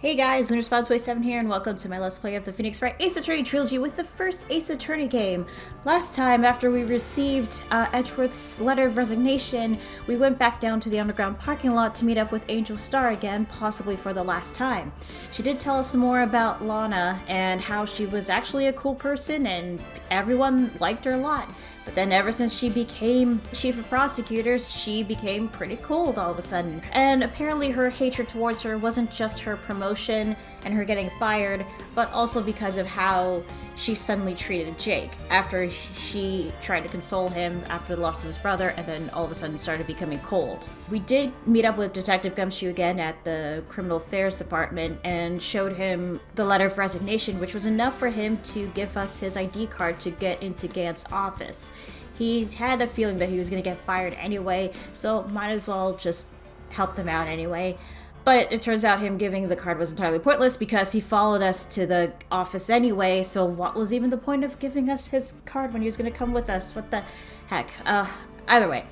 Hey guys, Lunar 7 here, and welcome to my Let's Play of the Phoenix Wright Ace Attorney Trilogy with the first Ace Attorney game. Last time, after we received Edgeworth's letter of resignation, we went back down to the underground parking lot to meet up with Angel Starr again, possibly for the last time. She did tell us some more about Lana and how she was actually a cool person and everyone liked her a lot. But then ever since she became chief of prosecutors, she became pretty cold all of a sudden. And apparently her hatred towards her wasn't just her promotion and her getting fired, but also because of how she suddenly treated Jake after she tried to console him after the loss of his brother, and then all of a sudden started becoming cold. We did meet up with Detective Gumshoe again at the Criminal Affairs Department and showed him the letter of resignation, which was enough for him to give us his ID card to get into Gant's office. He had a feeling that he was going to get fired anyway, so might as well just help them out anyway. But it turns out him giving the card was entirely pointless because he followed us to the office anyway, so what was even the point of giving us his card when he was going to come with us? What the heck? Either way,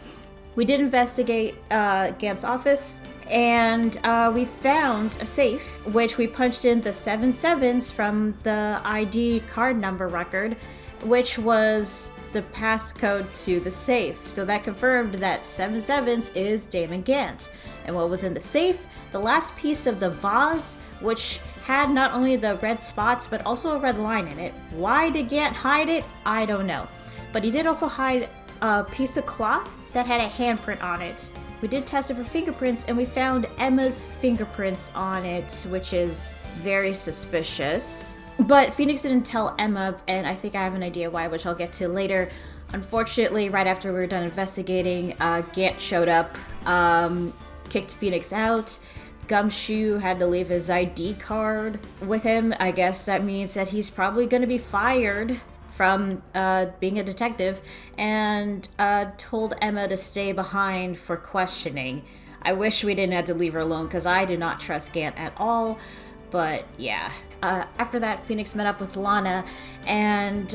we did investigate Gant's office, and we found a safe, which we punched in the 7 sevens from the ID card number record, which was the passcode to the safe. So that confirmed that 7 sevens is Damon Gant. And what was in the safe? The last piece of the vase, which had not only the red spots, but also a red line in it. Why did Gant hide it? I don't know. But he did also hide a piece of cloth that had a handprint on it. We did test it for fingerprints, and we found Ema's fingerprints on it, which is very suspicious. But Phoenix didn't tell Ema, and I think I have an idea why, which I'll get to later. Unfortunately, right after we were done investigating, Gant showed up, kicked Phoenix out. Gumshoe had to leave his ID card with him. I guess that means that he's probably going to be fired from being a detective, and told Ema to stay behind for questioning. I wish we didn't have to leave her alone, because I do not trust Gant at all. But yeah, after that, Phoenix met up with Lana, and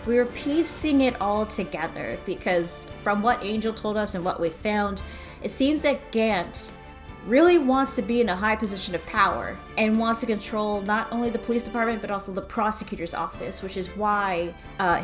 we were piecing it all together, because from what Angel told us and what we found, it seems that Gant really wants to be in a high position of power and wants to control not only the police department but also the prosecutor's office, which is why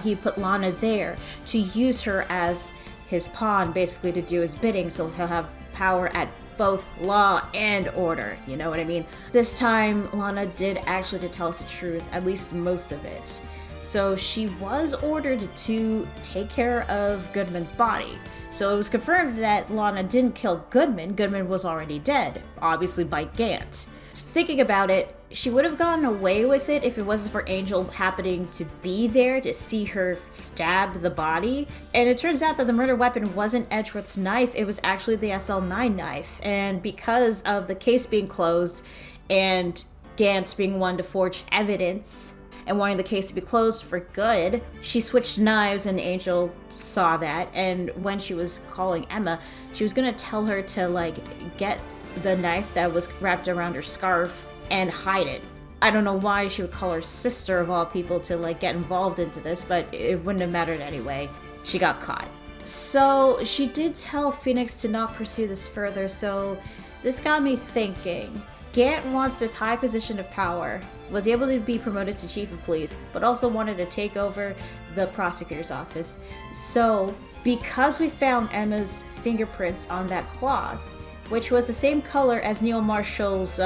he put Lana there, to use her as his pawn, basically to do his bidding, so he'll have power at both law and order, you know what I mean? This time, Lana did actually tell us the truth, at least most of it. So she was ordered to take care of Goodman's body. So it was confirmed that Lana didn't kill Goodman. Goodman was already dead, obviously by Gant. Thinking about it, she would have gotten away with it if it wasn't for Angel happening to be there to see her stab the body. And it turns out that the murder weapon wasn't Edgeworth's knife, it was actually the SL9 knife. And because of the case being closed and Gant being one to forge evidence and wanting the case to be closed for good, she switched knives, and Angel saw that. And when she was calling Ema, she was gonna tell her to get the knife that was wrapped around her scarf and hide it. I don't know why she would call her sister of all people to get involved into this, but it wouldn't have mattered anyway. She got caught. So she did tell Phoenix to not pursue this further, so this got me thinking. Gant wants this high position of power, was able to be promoted to chief of police, but also wanted to take over the prosecutor's office. So because we found Ema's fingerprints on that cloth, which was the same color as Neil Marshall's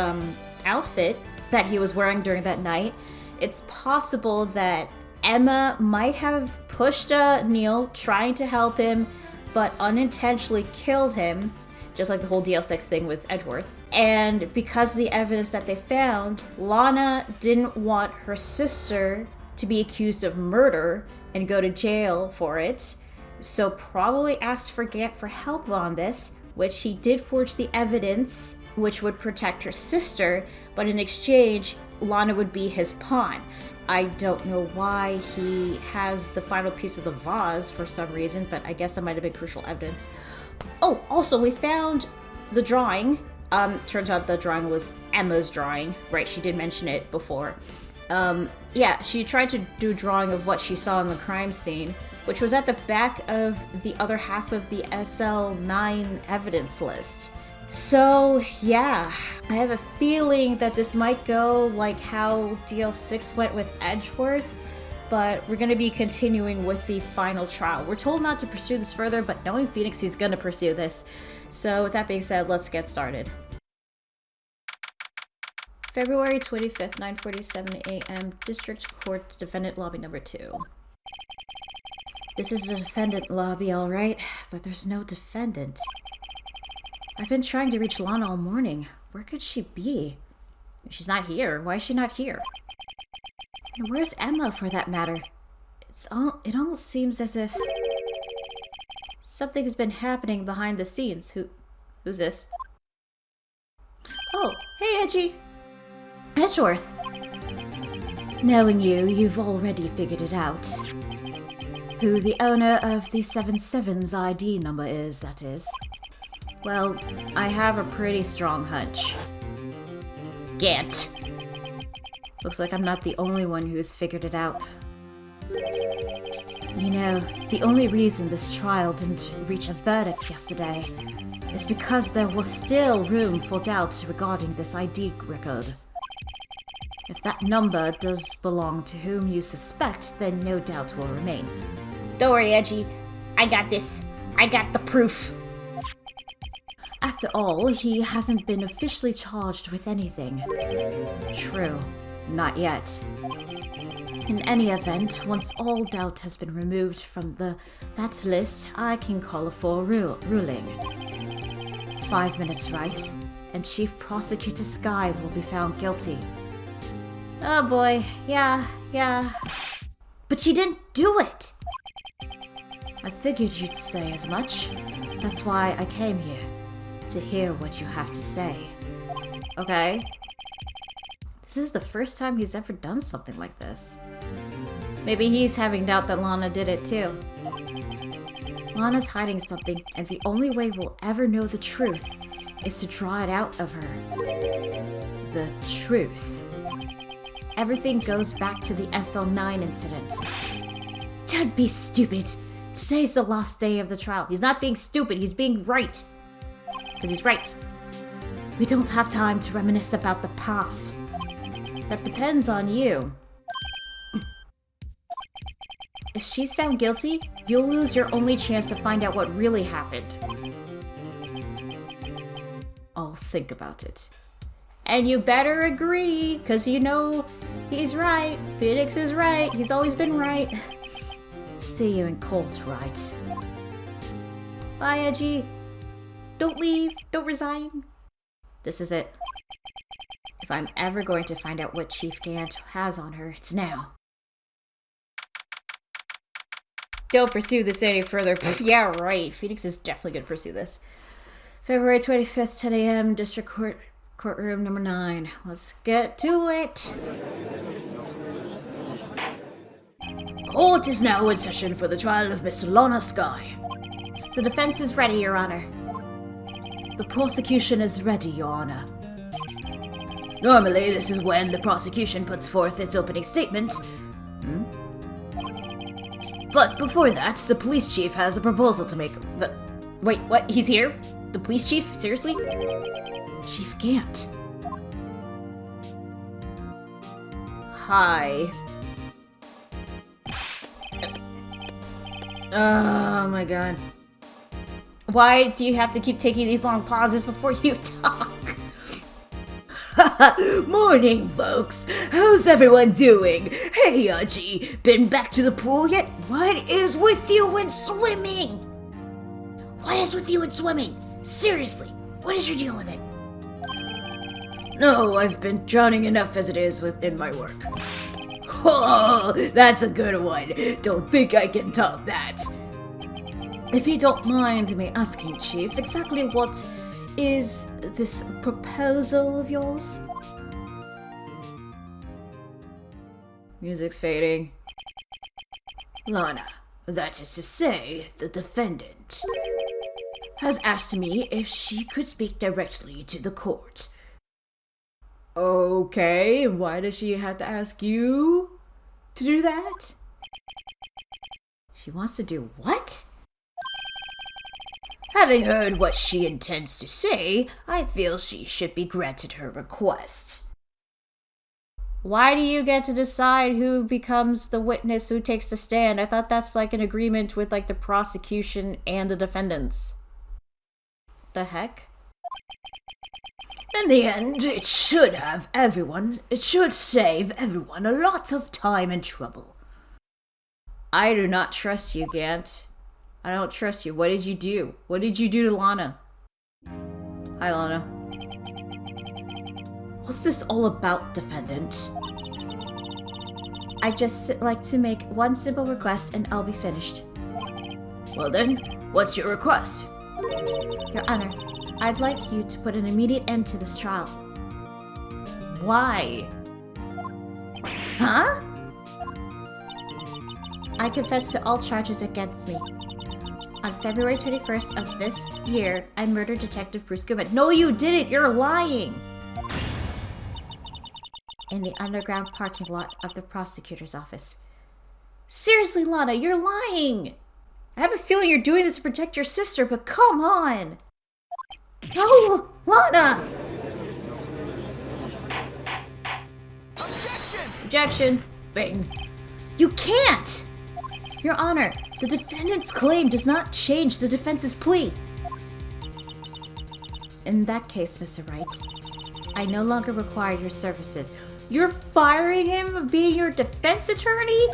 outfit that he was wearing during that night, it's possible that Ema might have pushed Neil, trying to help him, but unintentionally killed him, just like the whole DL6 thing with Edgeworth. And because of the evidence that they found, Lana didn't want her sister to be accused of murder and go to jail for it, so probably asked for Gant for help on this, which he did forge the evidence which would protect her sister, but in exchange, Lana would be his pawn. I don't know why he has the final piece of the vase for some reason, but I guess that might have been crucial evidence. Oh, also, we found the drawing. Turns out the drawing was Ema's drawing. Right, she did mention it before. Yeah, she tried to do a drawing of what she saw in the crime scene, which was at the back of the other half of the SL9 evidence list. So, yeah, I have a feeling that this might go like how DL6 went with Edgeworth, but we're going to be continuing with the final trial. We're told not to pursue this further, but knowing Phoenix, he's going to pursue this. So, with that being said, let's get started. February 25th, 9:47 a.m., District Court, Defendant Lobby number 2. This is the defendant lobby, all right, but there's no defendant. I've been trying to reach Lana all morning. Where could she be? If she's not here, why is she not here? And where's Emma, for that matter? It almost seems as if something has been happening behind the scenes. Who's this? Oh, hey, Edgy. Edgeworth. Knowing you, you've already figured it out. Who the owner of the 77's ID number is, that is. Well, I have a pretty strong hunch. Get. Looks like I'm not the only one who's figured it out. You know, the only reason this trial didn't reach a verdict yesterday is because there was still room for doubt regarding this ID record. If that number does belong to whom you suspect, then no doubt will remain. Don't worry, Edgy. I got this. I got the proof. After all, he hasn't been officially charged with anything. True. Not yet. In any event, once all doubt has been removed from that list, I can call for a ruling. 5 minutes, right? And Chief Prosecutor Skye will be found guilty. Oh boy, yeah. But she didn't do it! I figured you'd say as much. That's why I came here. To hear what you have to say. Okay. This is the first time he's ever done something like this. Maybe he's having doubt that Lana did it too. Lana's hiding something, and the only way we'll ever know the truth is to draw it out of her. The truth. Everything goes back to the SL9 incident. Don't be stupid. Today's the last day of the trial. He's not being stupid, he's being right. Because he's right. We don't have time to reminisce about the past. That depends on you. If she's found guilty, you'll lose your only chance to find out what really happened. I'll think about it. And you better agree, because you know he's right. Phoenix is right. He's always been right. See you in court, right? Bye, Edgy. Don't leave. Don't resign. This is it. If I'm ever going to find out what Chief Gant has on her, it's now. Don't pursue this any further. Yeah, right. Phoenix is definitely going to pursue this. February 25th, 10 a.m., District Courtroom number 9. Let's get to it. Court is now in session for the trial of Miss Ema Skye. The defense is ready, Your Honor. The prosecution is ready, Your Honor. Normally, this is when the prosecution puts forth its opening statement. But before that, the police chief has a proposal to make. Wait, what? He's here? The police chief? Seriously? Chief Gant. Hi. Oh my god. Why do you have to keep taking these long pauses before you talk? Morning, folks. How's everyone doing? Hey, Archie. Been back to the pool yet? What is with you and swimming? What is with you and swimming? Seriously, what is your deal with it? No, I've been drowning enough as it is within my work. Oh, that's a good one. Don't think I can top that. If you don't mind me asking, Chief, exactly what is this proposal of yours? Music's fading. Lana, that is to say, the defendant, has asked me if she could speak directly to the court. Okay, why does she have to ask you to do that? She wants to do what? Having heard what she intends to say, I feel she should be granted her request. Why do you get to decide who becomes the witness, who takes the stand? I thought that's like an agreement with like the prosecution and the defendants. The heck? In the end, it should save everyone a lot of time and trouble. I do not trust you, Gant. I don't trust you. What did you do? What did you do to Lana? Hi, Lana. What's this all about, defendant? I just like to make one simple request and I'll be finished. Well then, what's your request? Your Honor, I'd like you to put an immediate end to this trial. Why? Huh? I confess to all charges against me. On February 21st of this year, I murdered Detective Bruce Goodman. No, you didn't! You're lying! In the underground parking lot of the prosecutor's office. Seriously, Lana, you're lying! I have a feeling you're doing this to protect your sister, but come on! No! Lana! Objection! Objection! Bing. You can't! Your Honor, the defendant's claim does not change the defense's plea. In that case, Mr. Wright, I no longer require your services. You're firing him of being your defense attorney?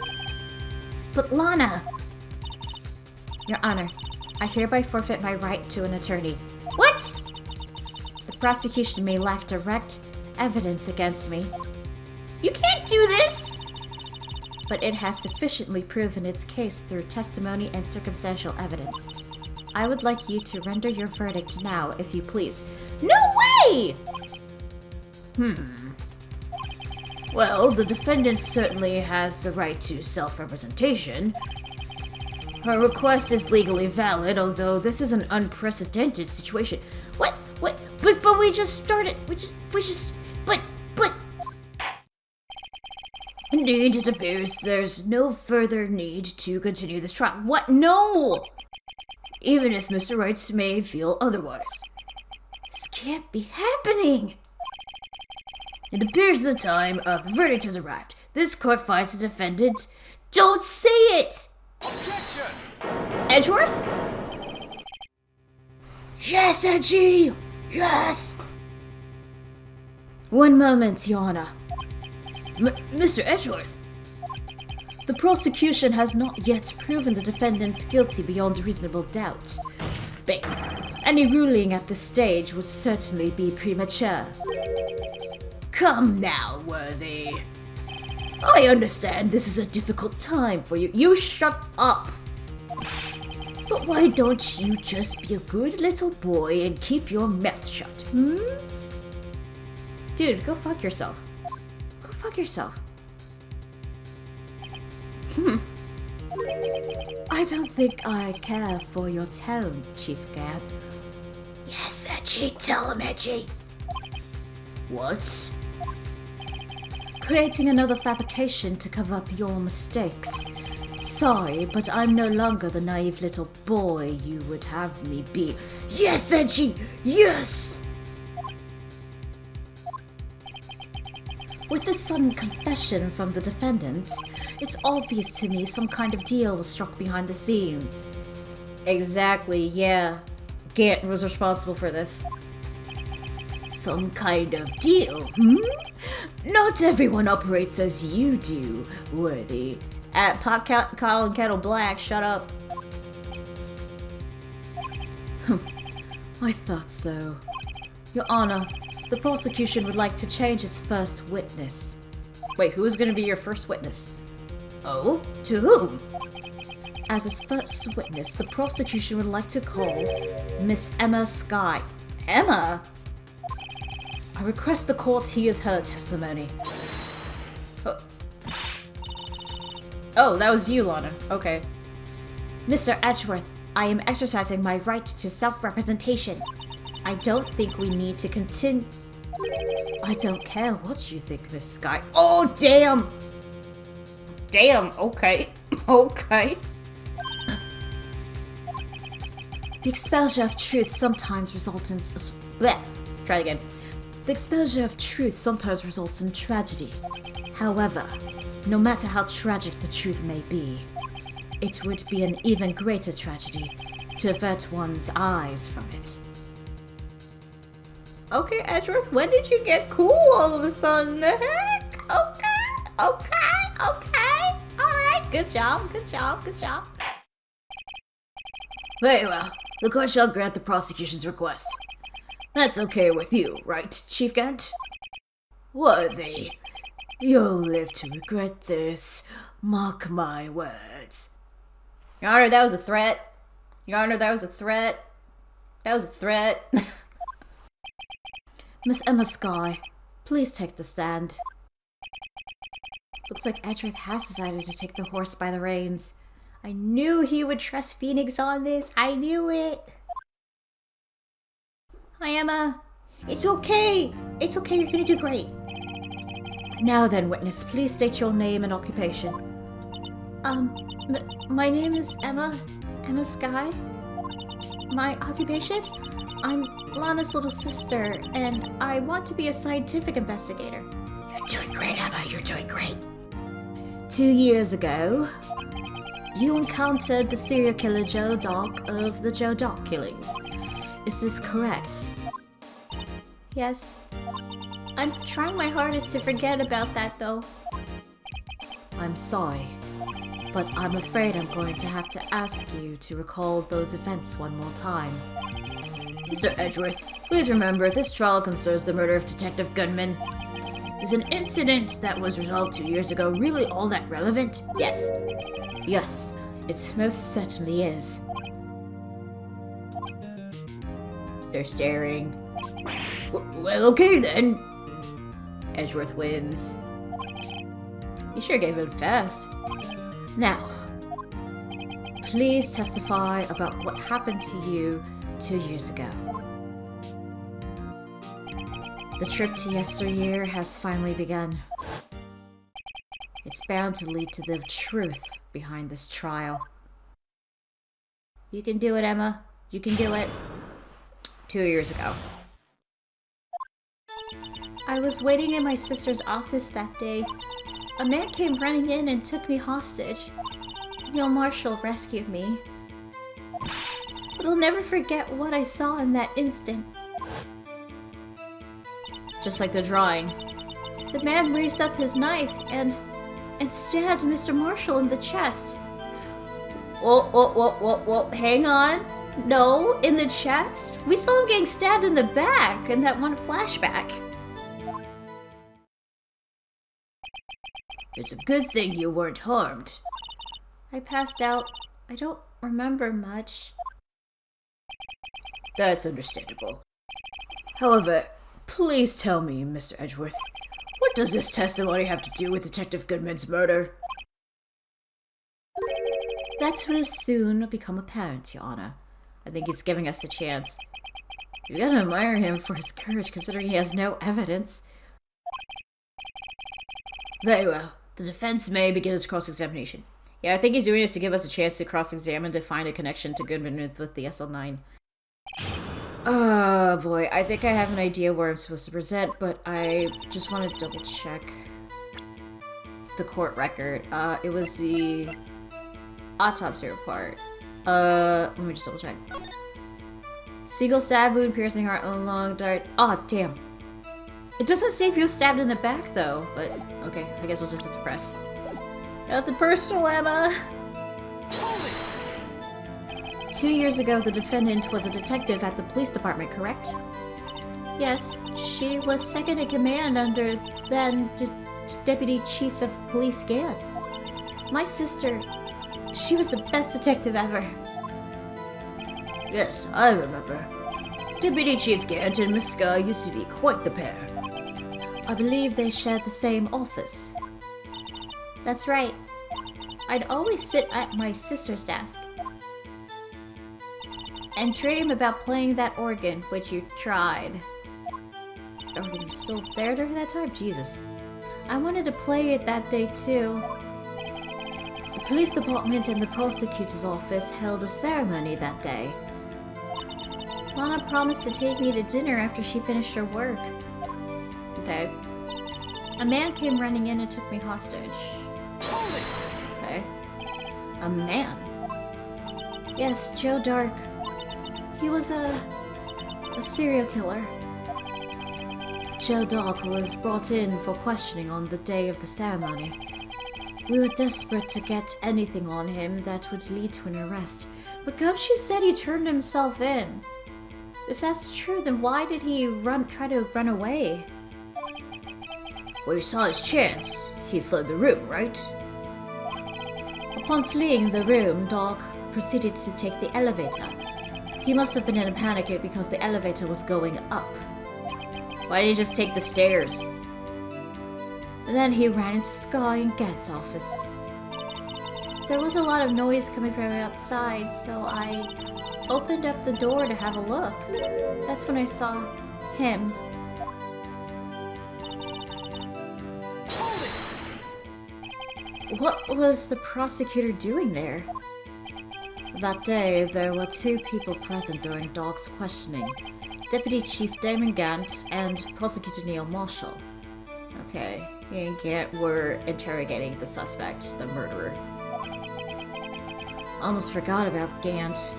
But Lana... Your Honor, I hereby forfeit my right to an attorney. What? The prosecution may lack direct evidence against me. You can't do this! But it has sufficiently proven its case through testimony and circumstantial evidence. I would like you to render your verdict now, if you please. No way! Well, the defendant certainly has the right to self-representation. Her request is legally valid, although this is an unprecedented situation. What? But we just started. But. Indeed, it appears there's no further need to continue this trial. What? No! Even if Mr. Wright may feel otherwise. This can't be happening! It appears the time of the verdict has arrived. This court finds the defendant... Don't say it! Objection! Edgeworth? Yes, Edgy! Yes! One moment, Your Honor. Mr. Edgeworth? The prosecution has not yet proven the defendant guilty beyond reasonable doubt. Bing. Any ruling at this stage would certainly be premature. Come now, Worthy. I understand this is a difficult time for you. You shut up! But why don't you just be a good little boy and keep your mouth shut, Dude, go fuck yourself. Go fuck yourself. I don't think I care for your tone, Chief Gant. Yes, Edgy. Tell him, Edgy. What? Creating another fabrication to cover up your mistakes. Sorry, but I'm no longer the naive little boy you would have me be. Yes, Edgy! Yes! With this sudden confession from the defendant, it's obvious to me some kind of deal was struck behind the scenes. Exactly, yeah. Gant was responsible for this. Some kind of deal, Not everyone operates as you do, Worthy. At Pot Kyle and Kettle Black, shut up. I thought so. Your Honor, the prosecution would like to change its first witness. Wait, who is going to be your first witness? Oh? To whom? As its first witness, the prosecution would like to call Miss Ema Skye. Emma? I request the court hears her testimony. Oh, that was you, Lana. Okay. Mr. Edgeworth, I am exercising my right to self-representation. I don't think we need to continue. I don't care what you think, Miss Skye. Oh, damn! Damn, okay. Okay. The exposure of truth sometimes results in... Bleh. Try it again. The exposure of truth sometimes results in tragedy. However, no matter how tragic the truth may be, it would be an even greater tragedy to avert one's eyes from it. Okay, Edgeworth, when did you get cool all of a sudden? The heck? Okay. Alright, good job. Very well. The court shall grant the prosecution's request. That's okay with you, right, Chief Gant? Worthy. You'll live to regret this. Mark my words. Your Honor, that was a threat. That was a threat. Miss Ema Skye, please take the stand. Looks like Edgeworth has decided to take the horse by the reins. I knew he would trust Phoenix on this. I knew it. Hi, Emma. It's okay. You're gonna do great. Now then, witness, please state your name and occupation. My name is Ema Skye. My occupation? I'm Lana's little sister, and I want to be a scientific investigator. You're doing great, Emma. You're doing great. 2 years ago, you encountered the serial killer Joe Dock of the Joe Dock killings. Is this correct? Yes. I'm trying my hardest to forget about that, though. I'm sorry, but I'm afraid I'm going to have to ask you to recall those events one more time. Mr. Edgeworth, please remember this trial concerns the murder of Detective Goodman. Is an incident that was resolved 2 years ago really all that relevant? Yes. Yes, it most certainly is. They're staring. Well, okay then. Edgeworth wins. You sure gave in fast. Now, please testify about what happened to you 2 years ago. The trip to yesteryear has finally begun. It's bound to lead to the truth behind this trial. You can do it, Emma. You can do it. 2 years ago. I was waiting in my sister's office that day. A man came running in and took me hostage. Neil Marshall rescued me. But I'll never forget what I saw in that instant. Just like the drawing. The man raised up his knife and stabbed Mr. Marshall in the chest. Whoa, hang on. No, in the chest? We saw him getting stabbed in the back in that one flashback. It's a good thing you weren't harmed. I passed out. I don't remember much. That's understandable. However, please tell me, Mr. Edgeworth, what does this testimony have to do with Detective Goodman's murder? That will soon become apparent, Your Honor. I think he's giving us a chance. You gotta admire him for his courage, considering he has no evidence. Very well. The defense may begin its cross-examination. Yeah, I think he's doing this to give us a chance to cross-examine to find a connection to Goodman with the SL9. Oh boy, I think I have an idea where I'm supposed to present, but I just want to double-check the court record. It was the autopsy report. Let me just double-check. Seagull stab wound, piercing heart, long dart. Oh, damn. It doesn't say if you were stabbed in the back, though, but okay, I guess we'll just have to press. Nothing personal, Emma. 2 years ago, the defendant was a detective at the police department, correct? Yes, she was second in command under then Deputy Chief of Police Gant. My sister, she was the best detective ever. Yes, I remember. Deputy Chief Gant and Miss Skye used to be quite the pair. I believe they shared the same office. That's right. I'd always sit at my sister's desk and dream about playing that organ, which you tried. The organ was still there during that time? Jesus. I wanted to play it that day too. The police department and the prosecutor's office held a ceremony that day. Lana promised to take me to dinner after she finished her work. Okay. A man came running in and took me hostage. Okay. A man? Yes, Joe Dark. He was a serial killer. Joe Dark was brought in for questioning on the day of the ceremony. We were desperate to get anything on him that would lead to an arrest, but Gumshoe said he turned himself in. If that's true, then why did he try to run away? When he saw his chance, he fled the room, right? Upon fleeing the room, Dark proceeded to take the elevator. He must have been in a panic because the elevator was going up. Why didn't he just take the stairs? And then he ran into Skye and Gant's office. There was a lot of noise coming from outside, so I opened up the door to have a look. That's when I saw him. What was the prosecutor doing there? That day, there were two people present during Dark's questioning. Deputy Chief Damon Gant and Prosecutor Neil Marshall. Okay, he and Gant were interrogating the suspect, the murderer. Almost forgot about Gant.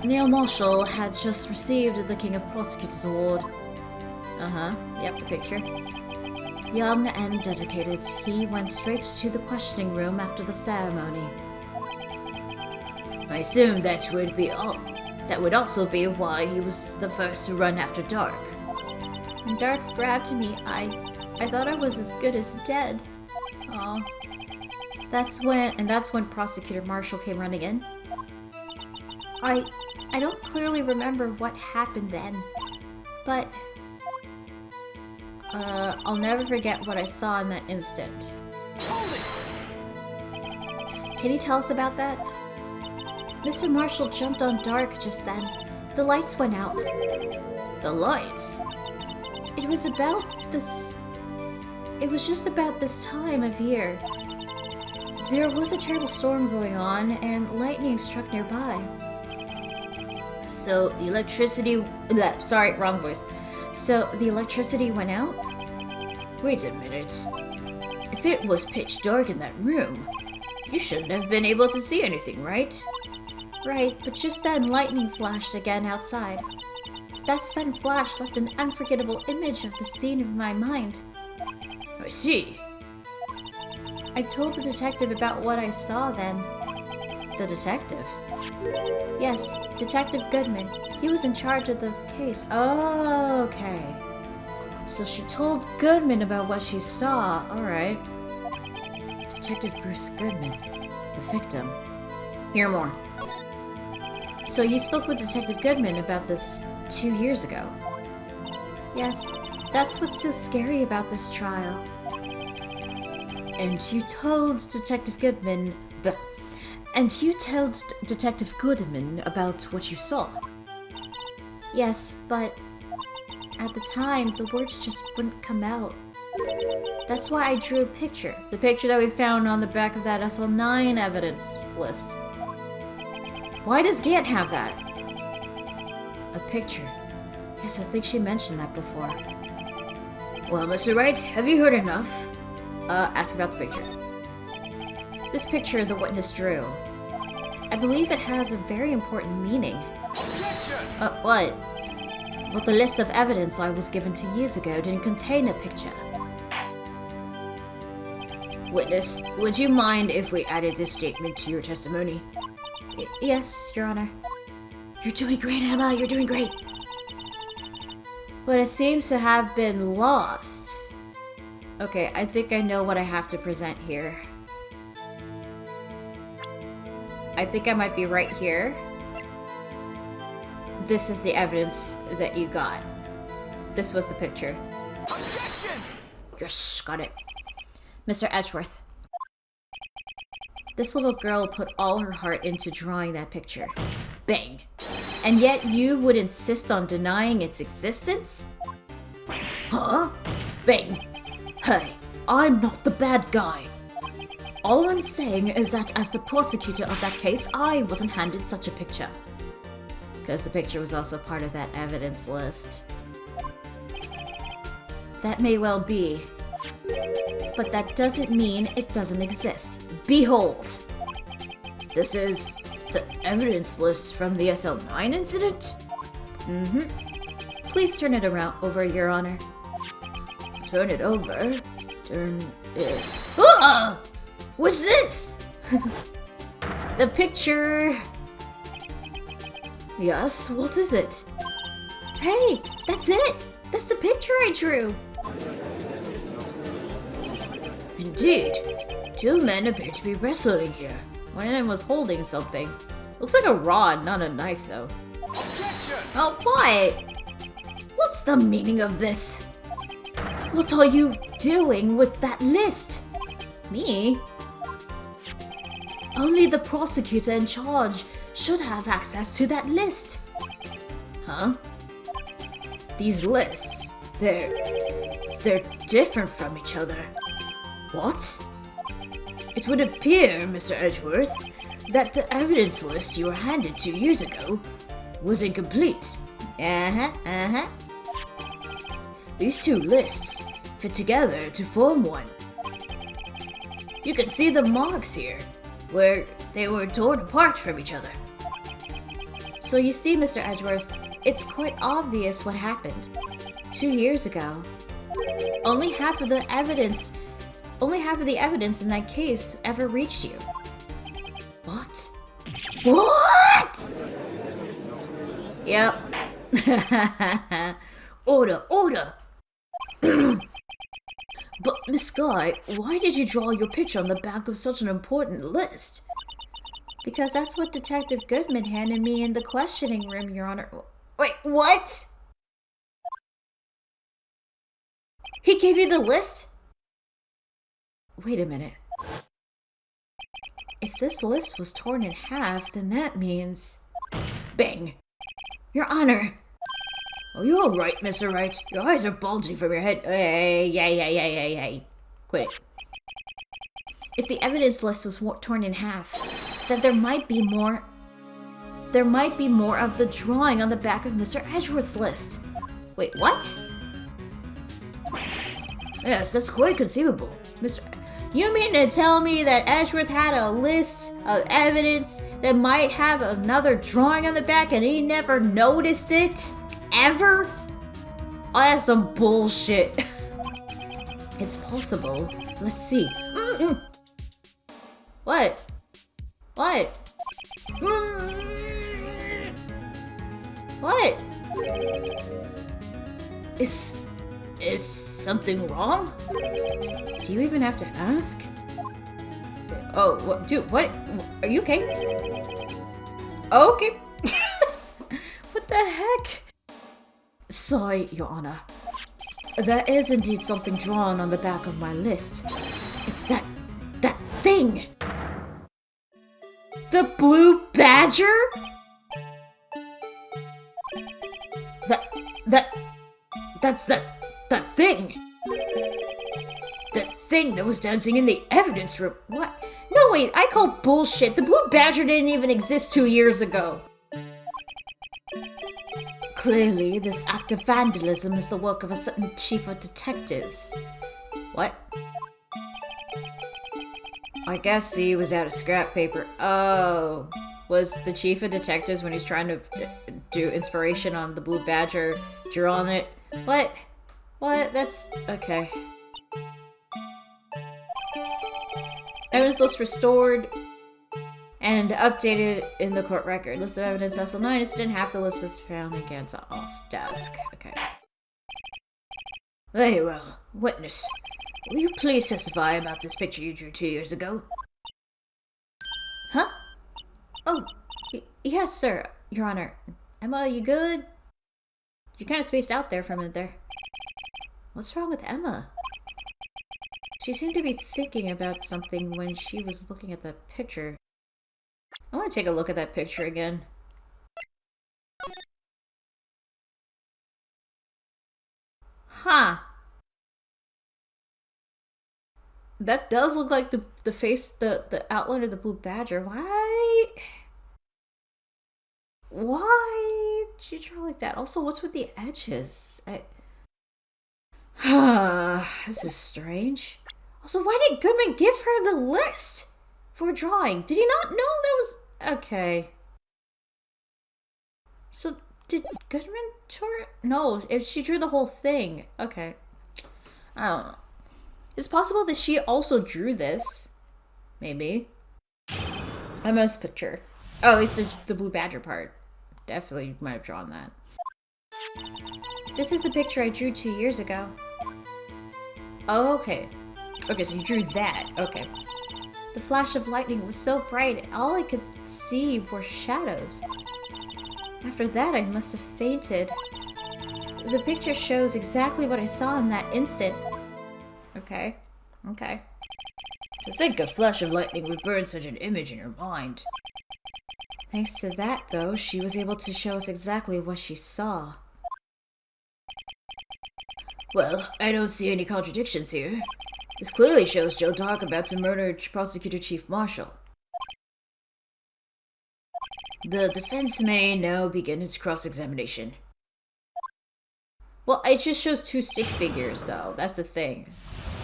Neil Marshall had just received the King of Prosecutors Award. Yep, the picture. Young and dedicated, he went straight to the questioning room after the ceremony. I assume that would also be why he was the first to run after Dark. When Dark grabbed me, I thought I was as good as dead. Aw. That's when Prosecutor Marshall came running in? I don't clearly remember what happened then, but I'll never forget what I saw in that instant. Can you tell us about that? Mr. Marshall jumped on Dark just then. The lights went out. The lights? It was just about this time of year. There was a terrible storm going on, and lightning struck nearby. So the electricity... Sorry, wrong voice. So the electricity went out? Wait a minute. If it was pitch dark in that room, you shouldn't have been able to see anything, right? Right, but just then lightning flashed again outside. That sudden flash left an unforgettable image of the scene in my mind. I see. I told the detective about what I saw then. The detective? Yes, Detective Goodman. He was in charge of the case. Oh, okay. So she told Goodman about what she saw. Alright. Detective Bruce Goodman, the victim. Hear more. So you spoke with Detective Goodman about this 2 years ago? Yes, that's what's so scary about this trial. And you told Detective Goodman... And you told Detective Goodman about what you saw? Yes, but at the time, the words just wouldn't come out. That's why I drew a picture. The picture that we found on the back of that SL9 evidence list. Why does Gant have that? A picture. Yes, I think she mentioned that before. Well, Mr. Wright, have you heard enough? Ask about the picture. This picture the witness drew. I believe it has a very important meaning. What? But the list of evidence I was given 2 years ago didn't contain a picture. Witness, would you mind if we added this statement to your testimony? Yes, Your Honor. You're doing great, Emma, you're doing great. But it seems to have been lost. Okay, I think I know what I have to present here. I think I might be right here. This is the evidence that you got. This was the picture. Objection! Yes, got it. Mr. Edgeworth. This little girl put all her heart into drawing that picture. Bang. And yet you would insist on denying its existence? Huh? Bang. Hey, I'm not the bad guy. All I'm saying is that as the prosecutor of that case, I wasn't handed such a picture. Because the picture was also part of that evidence list. That may well be. But that doesn't mean it doesn't exist. Behold! This is the evidence list from the SL9 incident? Mm-hmm. Please turn it over, Your Honor. Turn it over? Turn it... Ah! What's this? The picture... Yes, what is it? Hey, that's it! That's the picture I drew! Indeed. Two men appear to be wrestling here. One of them was holding something. Looks like a rod, not a knife, though. Objection! Oh, what? What's the meaning of this? What are you doing with that list? Me? Only the prosecutor in charge should have access to that list. Huh? These lists, they're different from each other. What? It would appear, Mr. Edgeworth, that the evidence list you were handed 2 years ago was incomplete. These two lists fit together to form one. You can see the marks here, where they were torn apart from each other. So you see, Mr. Edgeworth, it's quite obvious what happened. 2 years ago. Only half of the evidence in that case ever reached you. What? What? Yep. Order. But, Miss Skye, why did you draw your picture on the back of such an important list? Because that's what Detective Goodman handed me in the questioning room, Your Honor. Wait, what? He gave you the list? Wait a minute. If this list was torn in half, then that means... Bang! Your Honor! Oh, you're all right, Mr. Wright. Your eyes are bulging from your head. Hey. Quit it. If the evidence list was torn in half, then there might be more... There might be more of the drawing on the back of Mr. Edgeworth's list. Wait, what? Yes, that's quite conceivable. You mean to tell me that Edgeworth had a list of evidence that might have another drawing on the back and he never noticed it? Ever? Oh, that's some bullshit. It's possible. Let's see. What? What? What? Is something wrong? Do you even have to ask? Oh, what, dude, what? Are you okay? Okay. What the heck? Sorry, Your Honor. There is indeed something drawn on the back of my list. It's that thing! The blue badger? That's that thing! That thing that was dancing in the evidence room. What? No, wait, I call bullshit. The blue badger didn't even exist 2 years ago. Clearly, this act of vandalism is the work of a certain chief of detectives. What? I guess he was out of scrap paper. Oh, was the chief of detectives when he's trying to do inspiration on the blue badger, draw on it? What? That's okay. Evidence list restored and updated in the court record. List of evidence SL9 incident. Half the list is found against off desk. Okay. Very well. Witness, will you please testify about this picture you drew 2 years ago? Huh? Oh, yes, sir, Your Honor. Emma, you good? You kind of spaced out there for a minute there. What's wrong with Emma? She seemed to be thinking about something when she was looking at the picture. I want to take a look at that picture again. Huh. That does look like the face, the outline of the blue badger. Why? you draw like that? Also, what's with the edges? This is strange. Also, why did Goodman give her the list for drawing? Did he not know that was... Okay. So, did Goodman draw... No, if she drew the whole thing. Okay. I don't know. It's possible that she also drew this. Maybe. I must picture. Oh, at least the blue badger part. Definitely might have drawn that. This is the picture I drew 2 years ago. Oh, okay. Okay, so you drew that. Okay. The flash of lightning was so bright, all I could see were shadows. After that, I must have fainted. The picture shows exactly what I saw in that instant. Okay. Okay. To think a flash of lightning would burn such an image in your mind. Thanks to that, though, she was able to show us exactly what she saw. Well, I don't see any contradictions here. This clearly shows Joe Dark about to murder Prosecutor Chief Marshall. The defense may now begin its cross-examination. Well, it just shows 2 stick figures, though. That's the thing.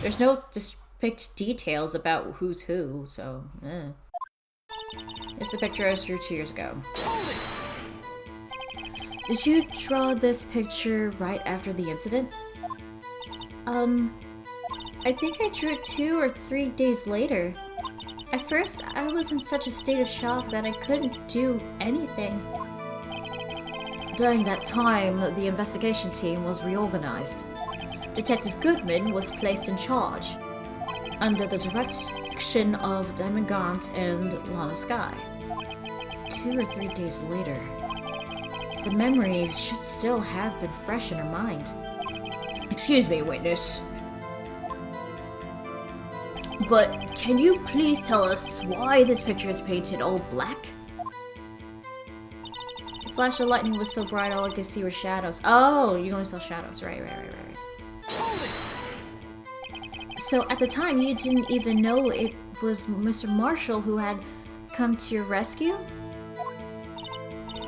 There's no depict details about who's who, so... It's a picture I drew 2 years ago. Did you draw this picture right after the incident? I think I drew it 2 or 3 days later. At first, I was in such a state of shock that I couldn't do anything. During that time, the investigation team was reorganized. Detective Goodman was placed in charge, under the direction of Diamond Gaunt and Ema Skye. 2 or 3 days later. The memories should still have been fresh in her mind. Excuse me, witness. But can you please tell us why this picture is painted all black? The flash of lightning was so bright all I could see were shadows. Oh, you only saw shadows. Right. So at the time, you didn't even know it was Mr. Marshall who had come to your rescue?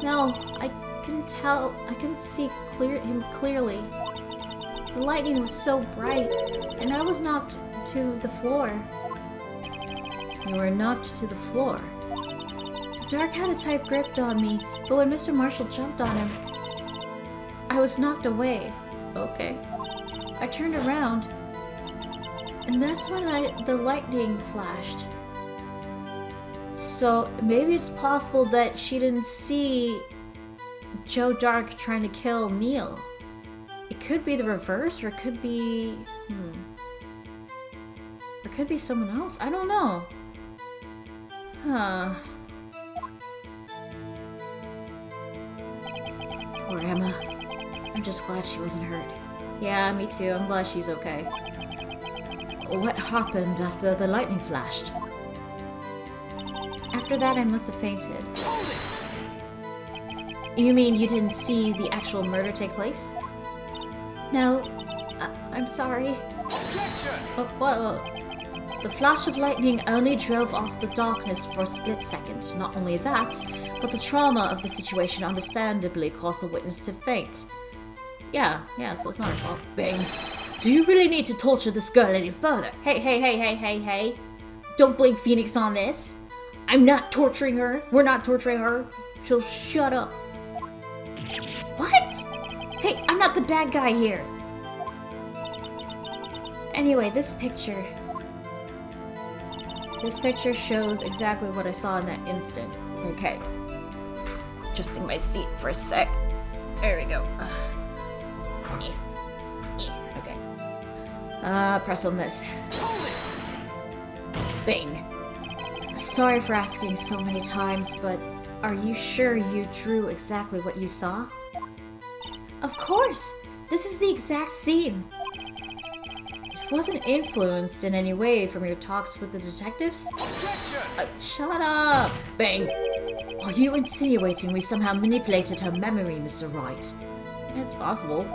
No, I couldn't tell. I couldn't see him clearly. The lightning was so bright, and I was knocked to the floor. You were knocked to the floor? Dark had a tight grip on me, but when Mr. Marshall jumped on him, I was knocked away. Okay. I turned around, and that's when the lightning flashed. So maybe it's possible that she didn't see Joe Dark trying to kill Neil. It could be the reverse, or it could be... Or it could be someone else. I don't know. Huh. Poor Emma. I'm just glad she wasn't hurt. Yeah, me too. I'm glad she's okay. What happened after the lightning flashed? After that, I must have fainted. You mean you didn't see the actual murder take place? No. I'm sorry. Objection! Whoa. The flash of lightning only drove off the darkness for a split second. Not only that, but the trauma of the situation understandably caused the witness to faint. Yeah, so it's not her fault. Bang. Do you really need to torture this girl any further? Hey. Don't blame Phoenix on this. I'm not torturing her. We're not torturing her. So shut up. What? Hey, I'm not the bad guy here. Anyway, this picture shows exactly what I saw in that instant. Okay. Adjusting my seat for a sec. There we go. Okay. Press on this. Bing. Sorry for asking so many times, but are you sure you drew exactly what you saw? Of course! This is the exact scene! It wasn't influenced in any way from your talks with the detectives? Objection! Shut up! Bang! Are you insinuating we somehow manipulated her memory, Mr. Wright? It's possible.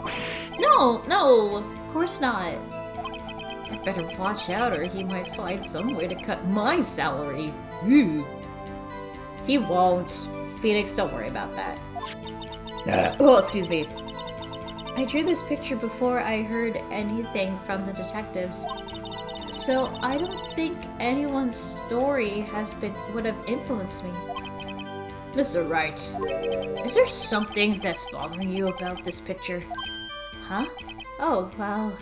No, of course not. I better watch out or he might find some way to cut my salary. Ew. He won't. Phoenix, don't worry about that. Oh, excuse me. I drew this picture before I heard anything from the detectives. So I don't think anyone's story would have influenced me. Mr. Wright, is there something that's bothering you about this picture? Huh? Oh, well...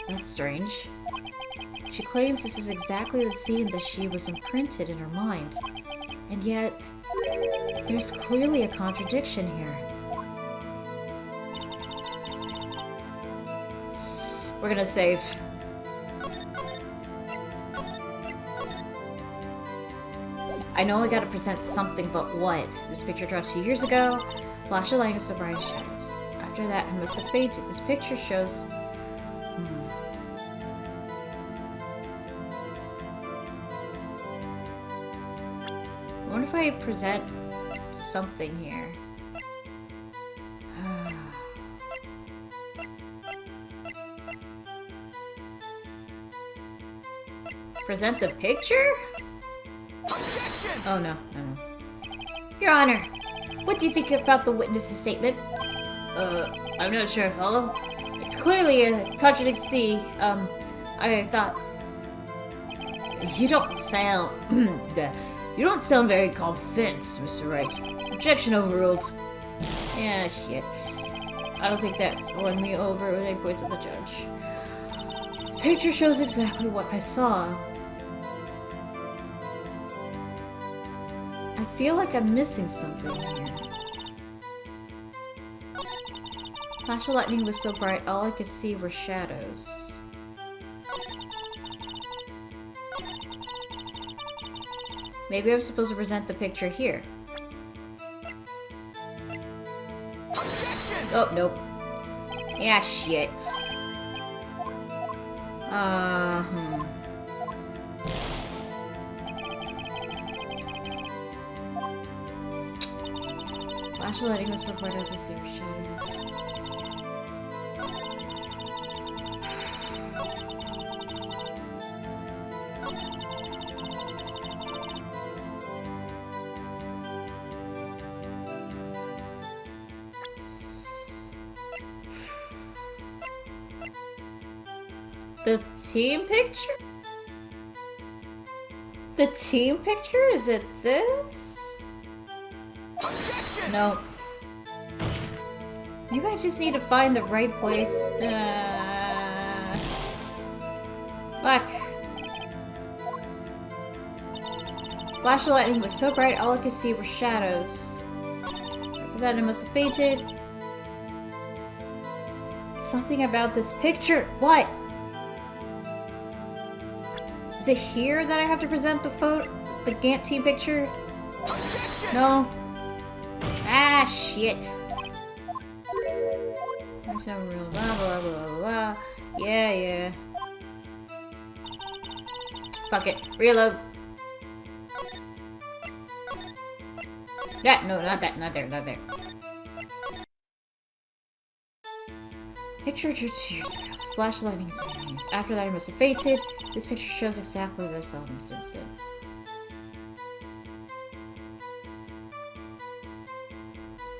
That's strange. She claims this is exactly the scene that she was imprinted in her mind. And yet, there's clearly a contradiction here. We're gonna save. I know I gotta present something, but what? This picture drawn 2 years ago? Flash of lightning, so bright shadows. After that, I must have fainted. This picture shows... I wonder if I present something here. Present the picture? Objection! Oh, no. Your Honor, what do you think about the witness's statement? I'm not sure, fellow. It's clearly contradicts the, I thought... You don't sound... You don't sound very convinced, Mr. Wright. Objection overruled. Yeah, shit. I don't think that won me over with 8 points with the judge. The picture shows exactly what I saw. I feel like I'm missing something here. Flash of lightning was so bright, all I could see were shadows. Maybe I'm supposed to present the picture here. Objection! Oh, nope. Yeah, shit. Flash of lightning was so bright I could see her shadows. The team picture? The team picture? Is it this? Objection! No. Maybe I just need to find the right place. Fuck. Flash of lightning was so bright, all I could see were shadows. After that, I must have fainted. Something about this picture. What? Is it here that I have to present the photo? The Gantt team picture? Objection! No. Ah, shit. Blah, blah, blah, blah, blah. Yeah. Fuck it. Reload. Yeah, no, not that. Not there. Picture drew 2 years ago. Flash lightning is used. After that, I must have fainted. This picture shows exactly what I saw in this instant.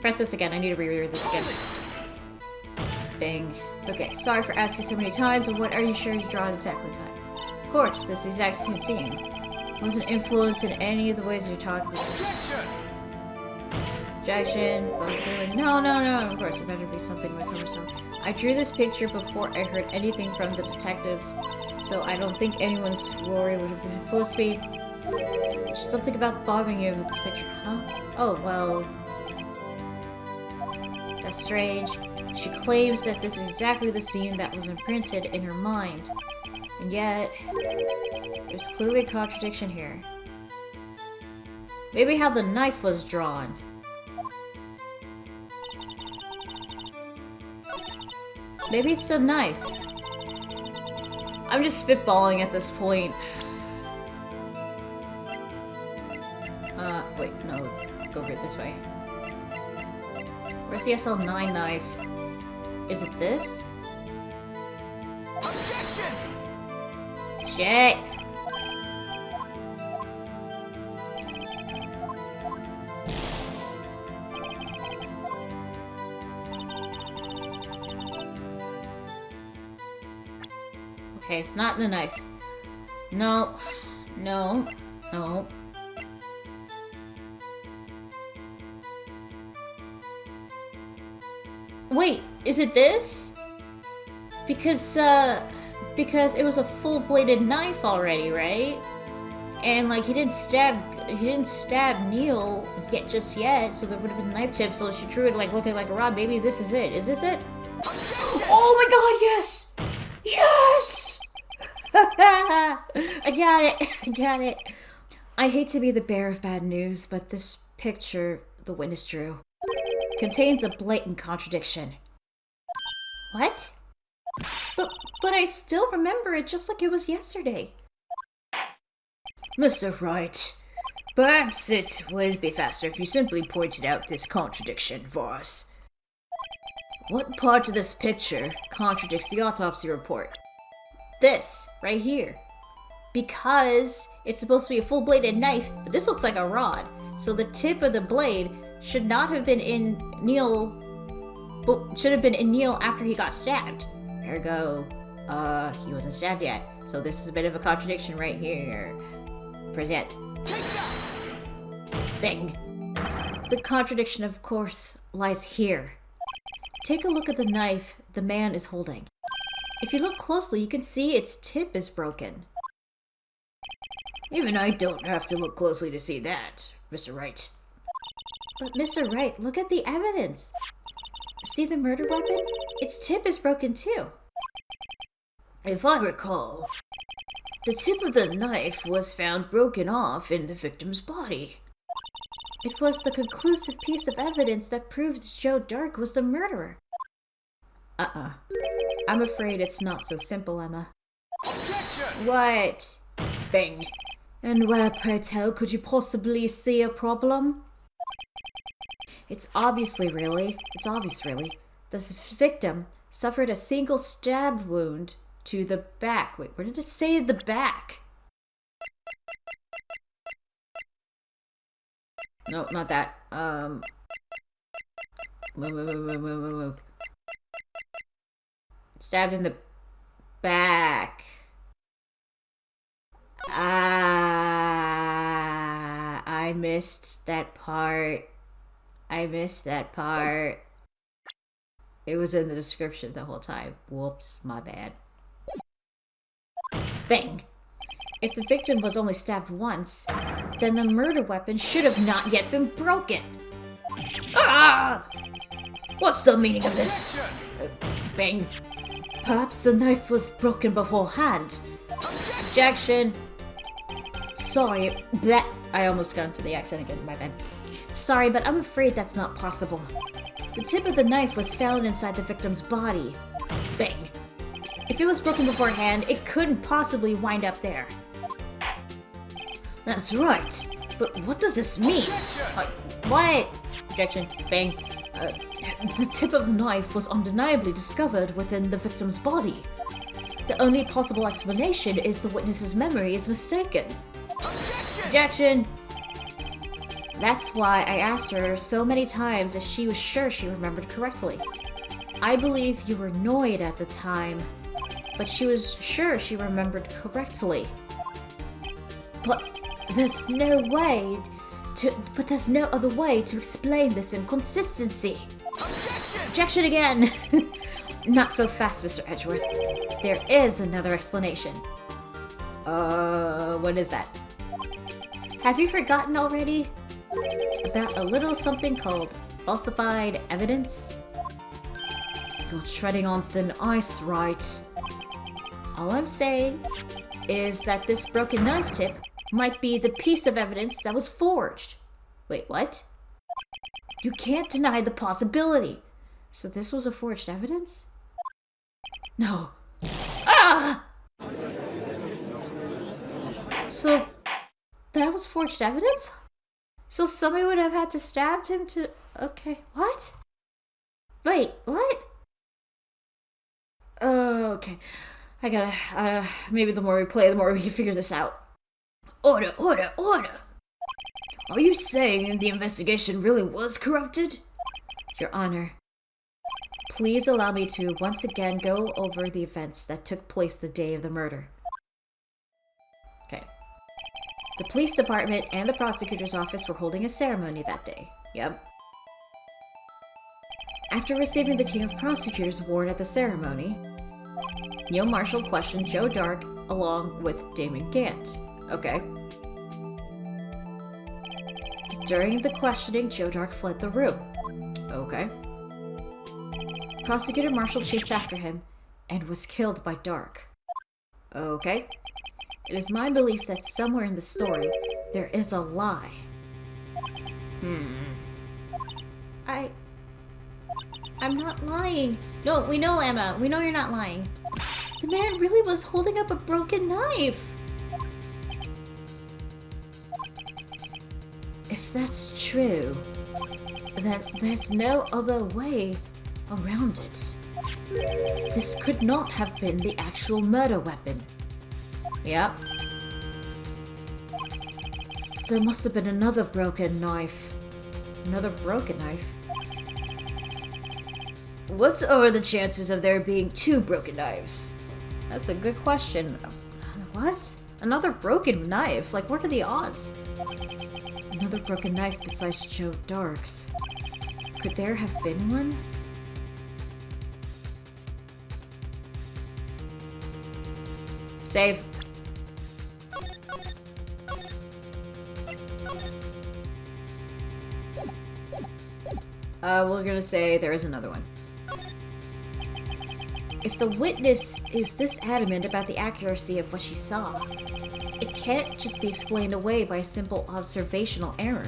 Press this again. I need to reread this again. Bang. Okay, sorry for asking so many times, but what are you sure you draw at exactly time? Of course, this exact same scene. Wasn't influenced in any of the ways you're talking to. Objection. No, of course, it better be something like myself. I drew this picture before I heard anything from the detectives, so I don't think anyone's story would have influenced me. There's something about bothering you with this picture, huh? Oh, well... That's strange. She claims that this is exactly the scene that was imprinted in her mind. And yet, there's clearly a contradiction here. Maybe how the knife was drawn. Maybe it's the knife. I'm just spitballing at this point. Wait, no. Go over it this way. Where's the SL9 knife? Is it this? Objection! Shit! Okay, not the knife. No. No. No. Wait, is it this? Because it was a full-bladed knife already, right? And like he didn't stab Neil yet just yet, so there would have been knife tips, so she drew it like looking like a rod. Maybe this is it. Is this it? Oh my god, yes! Yes! I got it. I got it. I hate to be the bearer of bad news, but this picture the witness drew contains a blatant contradiction. What? But I still remember it just like it was yesterday. Mr. Wright, perhaps it would be faster if you simply pointed out this contradiction for us. What part of this picture contradicts the autopsy report? This, right here. Because it's supposed to be a full-bladed knife, but this looks like a rod. So the tip of the blade should not have been in Neil, but should have been in Neil after he got stabbed. Ergo, he wasn't stabbed yet. So this is a bit of a contradiction right here. Present. Take that! Bing. The contradiction, of course, lies here. Take a look at the knife the man is holding. If you look closely, you can see its tip is broken. Even I don't have to look closely to see that, Mr. Wright. But Mr. Wright, look at the evidence. See the murder weapon? Its tip is broken too. If I recall, the tip of the knife was found broken off in the victim's body. It was the conclusive piece of evidence that proved Joe Dark was the murderer. I'm afraid it's not so simple, Emma. Objection! What? Bang. And where, pray tell, could you possibly see a problem? It's obvious, really. This victim suffered a single stab wound to the back. Wait, where did it say the back? No, not that. Move. Stabbed in the back. I missed that part. It was in the description the whole time. Whoops, my bad. Bang! If the victim was only stabbed once, then the murder weapon should have not yet been broken. Ah! What's the meaning of this? Bang! Perhaps the knife was broken beforehand. Objection! Sorry, bleh. I almost got into the accent again, my bad. Sorry, but I'm afraid that's not possible. The tip of the knife was found inside the victim's body. Bang! If it was broken beforehand, it couldn't possibly wind up there. That's right, but what does this mean? What? Objection. Bang. The tip of the knife was undeniably discovered within the victim's body. The only possible explanation is the witness's memory is mistaken. Objection! That's why I asked her so many times if she was sure she remembered correctly. I believe you were annoyed at the time, but she was sure she remembered correctly. But there's no other way to explain this inconsistency. Objection again! Not so fast, Mr. Edgeworth. There is another explanation. What is that? Have you forgotten already? About a little something called falsified evidence? You're treading on thin ice, Wright. All I'm saying is that this broken knife tip might be the piece of evidence that was forged. Wait, what? You can't deny the possibility. So this was a forged evidence? No. Ah! So that was forged evidence? So somebody would have had to stab him to... Okay, what? Wait, what? Okay. I gotta... maybe the more we play, the more we can figure this out. Order! Are you saying the investigation really was corrupted? Your Honor, Please allow me to once again go over the events that took place the day of the murder. Okay. The police department and the prosecutor's office were holding a ceremony that day. Yep. After receiving the King of Prosecutors' award at the ceremony, Neil Marshall questioned Joe Dark along with Damon Gant. Okay. During the questioning, Joe Dark fled the room. Okay. Prosecutor Marshall chased after him and was killed by Dark. Okay. It is my belief that somewhere in the story, there is a lie. I'm not lying. No, we know, Emma. We know you're not lying. The man really was holding up a broken knife. If that's true, then there's no other way around it. This could not have been the actual murder weapon. Yep. There must have been another broken knife. Another broken knife? What are the chances of there being two broken knives? That's a good question. What? Another broken knife? Like, what are the odds? Another broken knife besides Joe Dark's. Could there have been one? Save. We're gonna say there is another one. If the witness is this adamant about the accuracy of what she saw, it can't just be explained away by a simple observational error.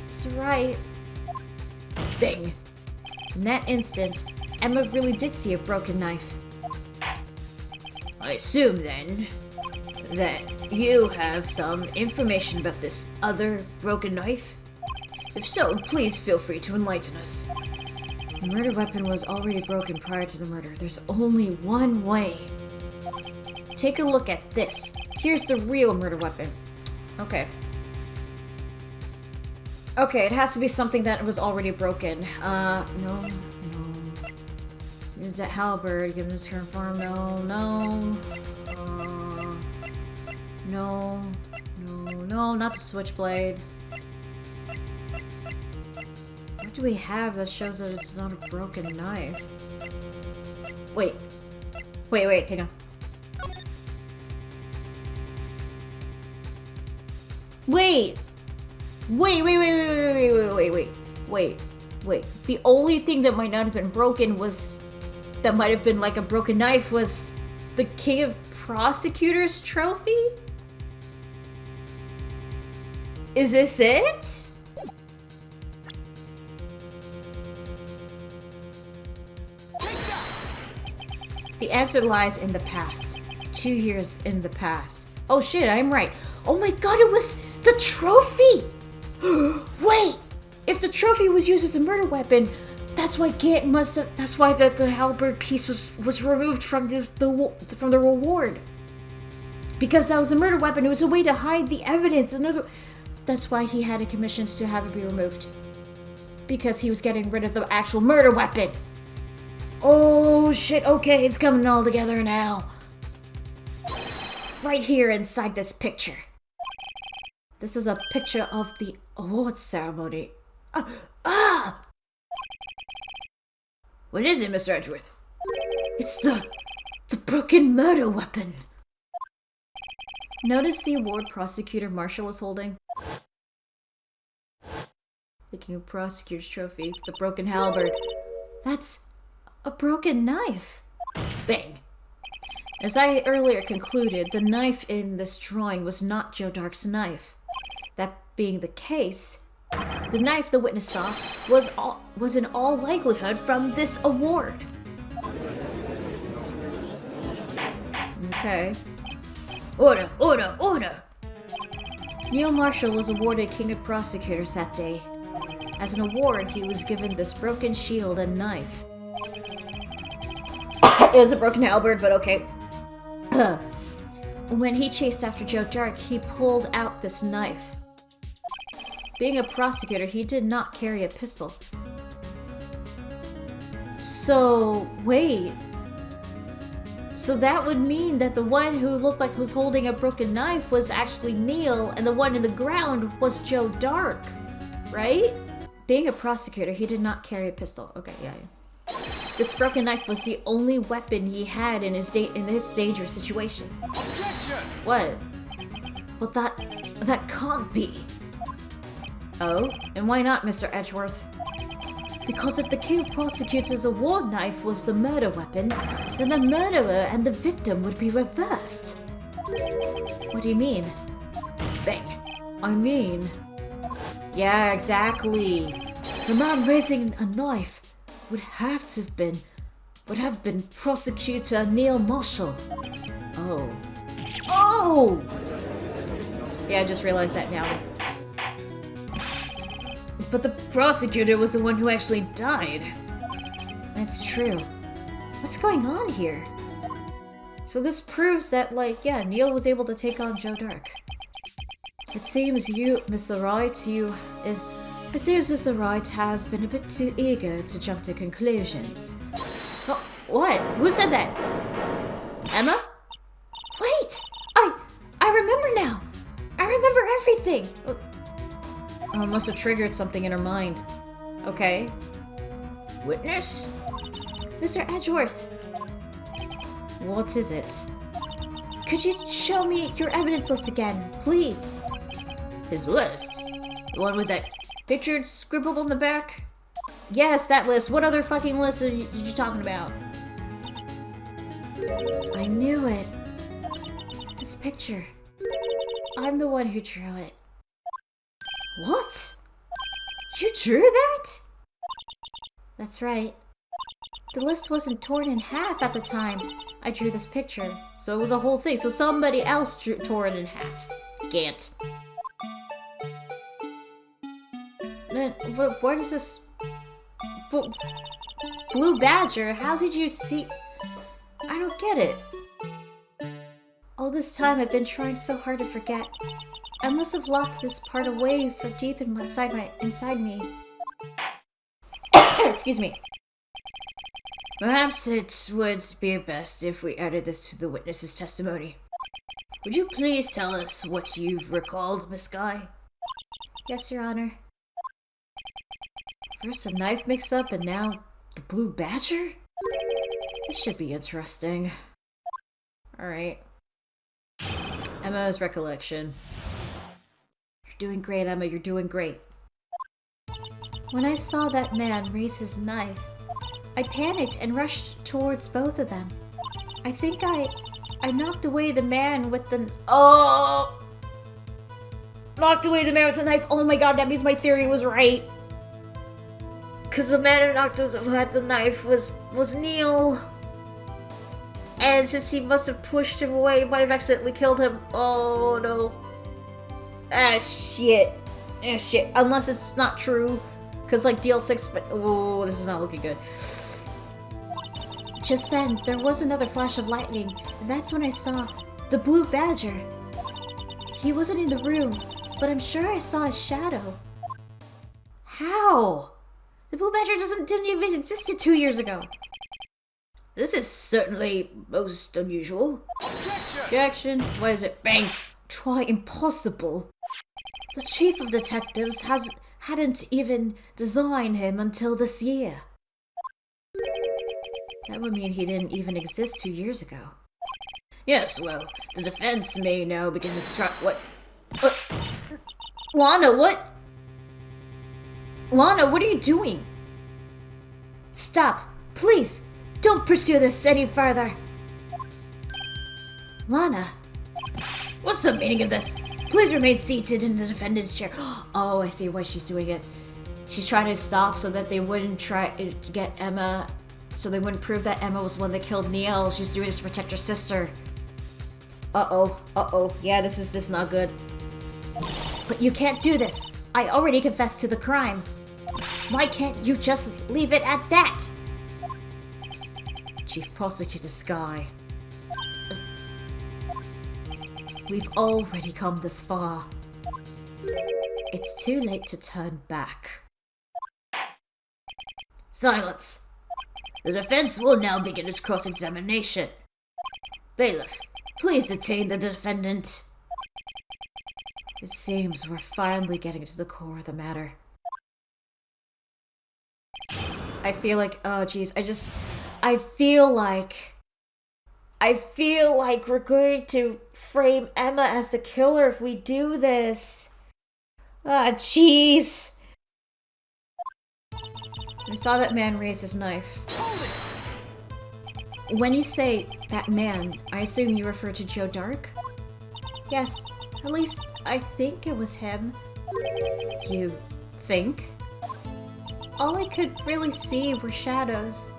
Mr. Wright. Bing. In that instant, Emma really did see a broken knife. I assume, then, that you have some information about this other broken knife? If so, please feel free to enlighten us. The murder weapon was already broken prior to the murder. There's only one way. Take a look at this. Here's the real murder weapon. Okay. Okay, it has to be something that was already broken. No. Use that halberd, give him his current form. No, not the switchblade. What do we have that shows that it's not a broken knife? Wait, hang on. Wait. The only thing that might not have been broken was... that might have been like a broken knife was the King of Prosecutors trophy? Is this it? The answer lies in the past. 2 years in the past. Oh shit, I'm right. Oh my god, it was the trophy! Wait! If the trophy was used as a murder weapon, that's why Gant must have... That's why the halberd piece was removed from the reward. Because that was a murder weapon. It was a way to hide the evidence. That's why he had a commission to have it be removed. Because he was getting rid of the actual murder weapon. Oh shit, okay, it's coming all together now. Right here inside this picture. This is a picture of the awards ceremony. What is it, Mr. Edgeworth? It's the broken murder weapon. Notice the award Prosecutor Marshall is holding? The King of Prosecutors trophy, the broken halberd. That's a broken knife. Bang. As I earlier concluded, the knife in this drawing was not Joe Dark's knife. That being the case, the knife the witness saw was in all likelihood from this award. Okay. Order! Neil Marshall was awarded King of Prosecutors that day. As an award, he was given this broken shield and knife. It was a broken halberd, but okay. When he chased after Joe Dark, he pulled out this knife. Being a prosecutor, he did not carry a pistol. So, wait. So that would mean that the one who looked like was holding a broken knife was actually Neil, and the one in the ground was Joe Dark, right? Being a prosecutor, he did not carry a pistol. Okay, yeah. This broken knife was the only weapon he had in his dangerous situation. Objection! What? Well, that can't be. Oh? And why not, Mr. Edgeworth? Because if the King Prosecutor's award knife was the murder weapon, then the murderer and the victim would be reversed. What do you mean? Bang. I mean... Yeah, exactly. The man raising a knife would have been Prosecutor Neil Marshall. Oh. Oh! Yeah, I just realized that now. But the prosecutor was the one who actually died. That's true. What's going on here? So this proves that, like, yeah, Neil was able to take on Joe Dark. It seems you, Mr. Wright, it seems Mr. Wright has been a bit too eager to jump to conclusions. Oh, what? Who said that? Emma? Wait! I remember now! I remember everything! Oh, must have triggered something in her mind. Okay. Witness? Mr. Edgeworth. What is it? Could you show me your evidence list again, please? His list? The one with that picture scribbled on the back? Yes, that list. What other fucking list are you talking about? I knew it. This picture. I'm the one who drew it. What? You drew that? That's right. The list wasn't torn in half at the time I drew this picture, so it was a whole thing. So somebody else tore it in half. Gant. But what is this? Blue Badger, how did you see? I don't get it. All this time I've been trying so hard to forget. I must have locked this part away for deep inside me. Excuse me. Perhaps it would be best if we added this to the witness's testimony. Would you please tell us what you've recalled, Miss Skye? Yes, Your Honor. First a knife mix-up and now the Blue Badger? This should be interesting. Alright. Emma's recollection. You're doing great, Emma. You're doing great. When I saw that man raise his knife, I panicked and rushed towards both of them. I think I knocked away the man with the... Oh! Knocked away the man with the knife. Oh my god, that means my theory was right. Because the man who had the knife was Neil. And since he must have pushed him away, he might have accidentally killed him. Oh no. Ah, shit. Ah, shit. Unless it's not true. Because, like, DL6, but... Oh, this is not looking good. Just then, there was another flash of lightning, and that's when I saw the Blue Badger. He wasn't in the room, but I'm sure I saw his shadow. How? The Blue Badger didn't even exist 2 years ago. This is certainly most unusual. Objection! What is it? Bang! Try impossible. The chief of detectives hadn't even designed him until this year. That would mean he didn't even exist 2 years ago. Yes, well, the defense may now begin to try. What? Lana, what? Lana, what are you doing? Stop, please. Don't pursue this any further. Lana. What's the meaning of this? Please remain seated in the defendant's chair. Oh, I see why she's doing it. She's trying to stop so that they wouldn't try to get Emma, so they wouldn't prove that Emma was the one that killed Neil. She's doing this to protect her sister. Uh-oh. Yeah, this is not good. But you can't do this. I already confessed to the crime. Why can't you just leave it at that? Chief Prosecutor Skye. We've already come this far. It's too late to turn back. Silence! The defense will now begin its cross-examination. Bailiff, please detain the defendant. It seems we're finally getting to the core of the matter. I feel like, oh geez, I feel like we're going to frame Emma as the killer if we do this. Ah, jeez. I saw that man raise his knife. When you say that man, I assume you refer to Joe Dark? Yes, at least I think it was him. You think? All I could really see were shadows.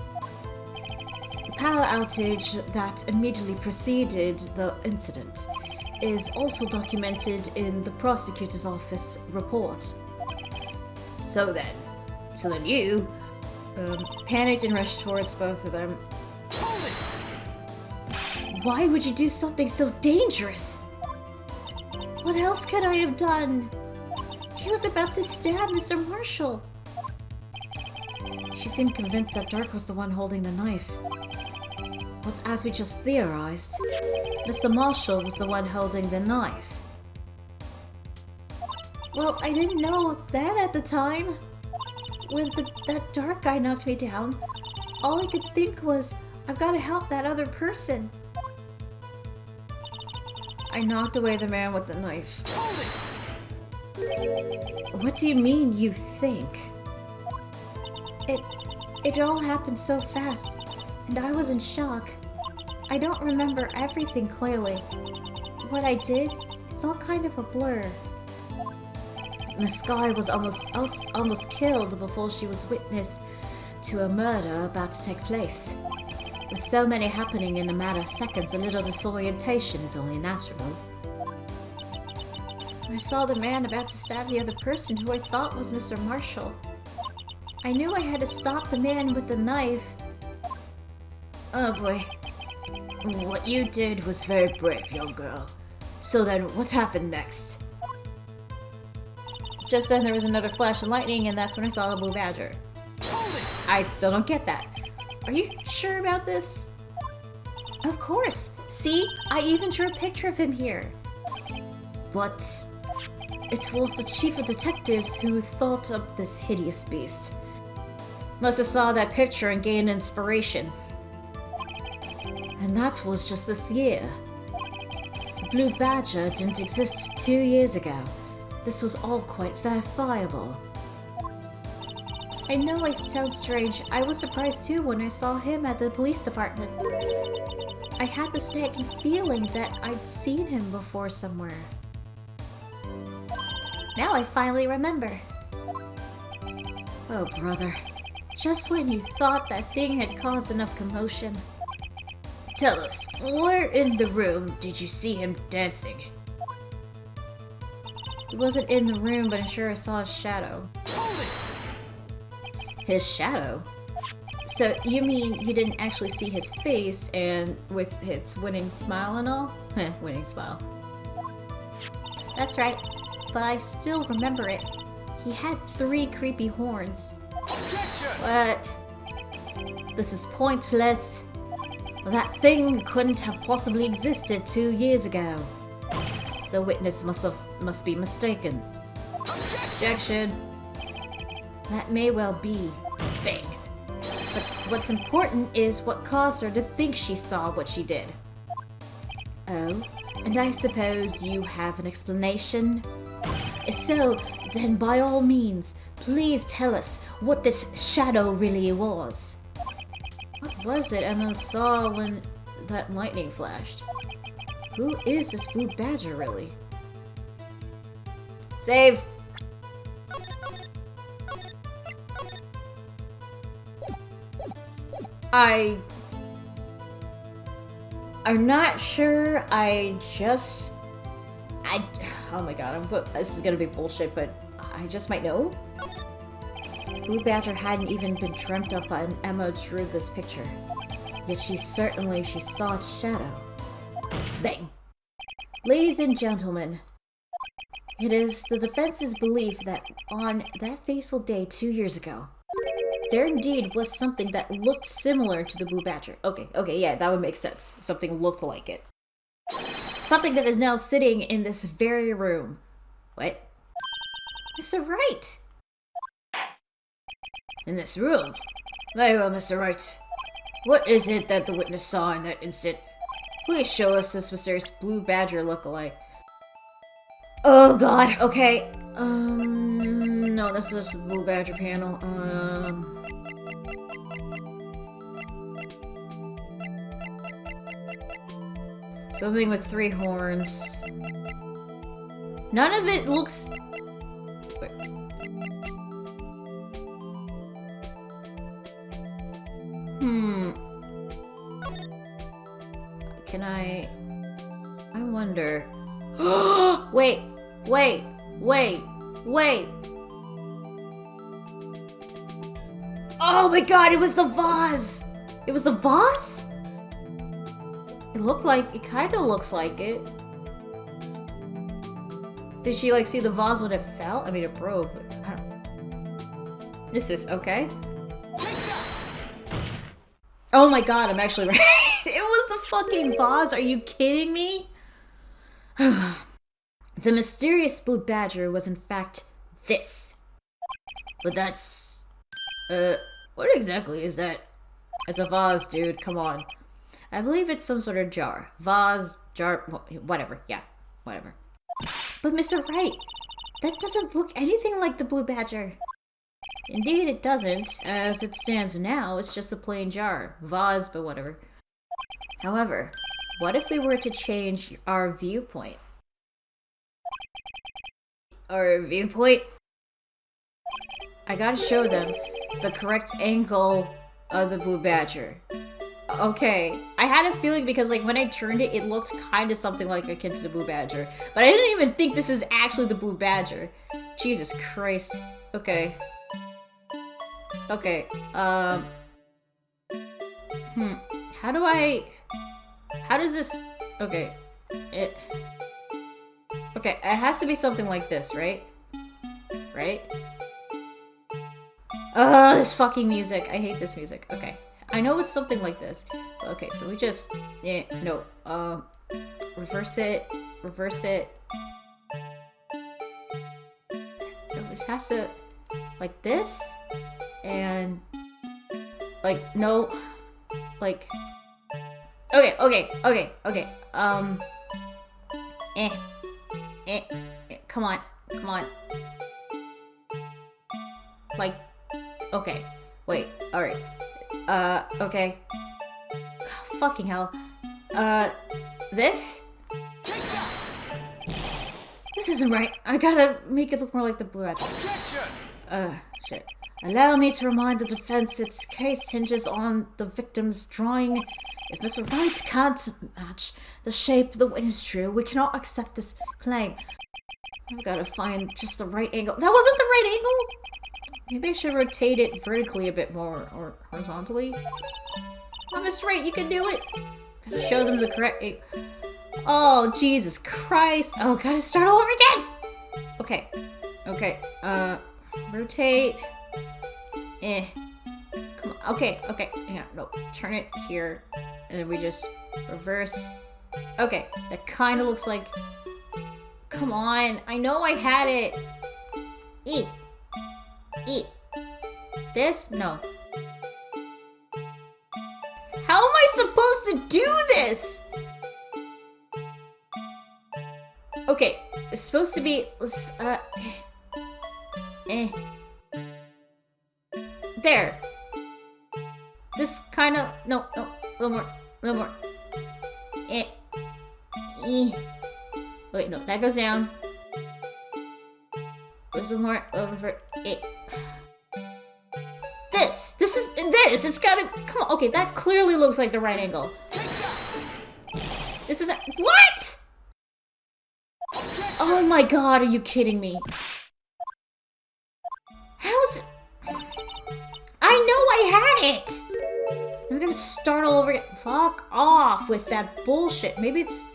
The power outage that immediately preceded the incident is also documented in the prosecutor's office report. So then you panicked and rushed towards both of them. Why would you do something so dangerous? What else could I have done? He was about to stab Mr. Marshall. She seemed convinced that Dark was the one holding the knife. But as we just theorized, Mr. Marshall was the one holding the knife. Well, I didn't know that at the time. When that Dark guy knocked me down, all I could think was, I've got to help that other person. I knocked away the man with the knife. What do you mean, you think? It all happened so fast, and I was in shock. I don't remember everything clearly. What I did, it's all kind of a blur. Ema Skye was almost killed before she was witness to a murder about to take place. With so many happening in a matter of seconds, a little disorientation is only natural. I saw the man about to stab the other person who I thought was Mr. Marshall. I knew I had to stop the man with the knife. Oh boy. What you did was very brave, young girl. So then, what happened next? Just then there was another flash of lightning, and that's when I saw the blue badger. I still don't get that. Are you sure about this? Of course. See? I even drew a picture of him here. But it was the chief of detectives who thought up this hideous beast. Must have saw that picture and gained inspiration. And that was just this year. The blue badger didn't exist 2 years ago. This was all quite verifiable. I know I sound strange. I was surprised too when I saw him at the police department. I had this nagging feeling that I'd seen him before somewhere. Now I finally remember. Oh, brother. Just when you thought that thing had caused enough commotion. Tell us, where in the room did you see him dancing? He wasn't in the room, but I'm sure I saw his shadow. His shadow? So you mean you didn't actually see his face and with its winning smile and all? Heh, winning smile. That's right, but I still remember it. He had 3 creepy horns. Objection! What? This is pointless. That thing couldn't have possibly existed 2 years ago. The witness must be mistaken. Objection! That may well be. Bang. But what's important is what caused her to think she saw what she did. Oh, and I suppose you have an explanation? If so, then by all means, please tell us what this shadow really was. What was it Emma saw when that lightning flashed? Who is this blue badger really? Save! I'm not sure. Oh my god, this is gonna be bullshit, but I just might know. Blue Badger hadn't even been dreamt up by Emma drew this picture. Yet she saw its shadow. Bang! Ladies and gentlemen, it is the defense's belief that on that fateful day 2 years ago, there indeed was something that looked similar to the blue badger. Okay, yeah, that would make sense. Something looked like it. Something that is now sitting in this very room. What? Mr. Wright! In this room? Very well, Mr. Wright. What is it that the witness saw in that instant? Please show us this mysterious blue badger look-alike. Oh god, okay. No, this is just the blue badger panel. Something with 3 horns. None of it looks... Wait. Can I wonder... Wait! Oh my god, it was the vase! It was the vase? It kinda looks like it. Did she like see the vase when it fell? I mean, it broke, but I don't... This is okay. Oh my god, I'm actually right. It was the fucking vase. Are you kidding me? The mysterious blue badger was in fact this. But that's... what exactly is that? It's a vase, dude. Come on. I believe it's some sort of jar. Vase, jar, whatever. Yeah, whatever. But Mr. Wright, that doesn't look anything like the blue badger. Indeed, it doesn't. As it stands now, it's just a plain jar. Vase, but whatever. However, what if we were to change our viewpoint? Our viewpoint? I gotta show them the correct angle of the blue badger. Okay, I had a feeling because like when I turned it, it looked kind of something like akin to the blue badger. But I didn't even think this is actually the blue badger. Jesus Christ. Okay. Okay, how does this, okay, okay, it has to be something like this, right? Right? Oh, this fucking music. I hate this music. Okay. I know it's something like this. Okay, so we just, reverse it. No, it has to, like this, and, like, no, like, okay, come on, like, okay, wait, alright, okay, oh, fucking hell, this isn't right. I gotta make it look more like the blue badger. Shit. Allow me to remind the defense its case hinges on the victim's drawing. If Mr. Wright can't match the shape the witness drew, we cannot accept this claim. I've gotta find just the right angle. That wasn't the right angle? Maybe I should rotate it vertically a bit more, or horizontally. Oh, Mr. Wright, you can do it! Gotta show them the correct angle. Oh, Jesus Christ. Oh, gotta start all over again! Okay. Rotate. Come on. Okay. Hang on. No. Turn it here. And then we just reverse. Okay. That kind of looks like... Come on. I know I had it. Eat. This? No. How am I supposed to do this? Okay, it's supposed to be, there. This kind of, no, a little more. Wait, no, that goes down. There's a more over, This, it's gotta, come on, okay, that clearly looks like the right angle. This isn't, what? Oh my god, are you kidding me? How's... I know I had it! I'm gonna start all over again. Fuck off with that bullshit. Maybe it's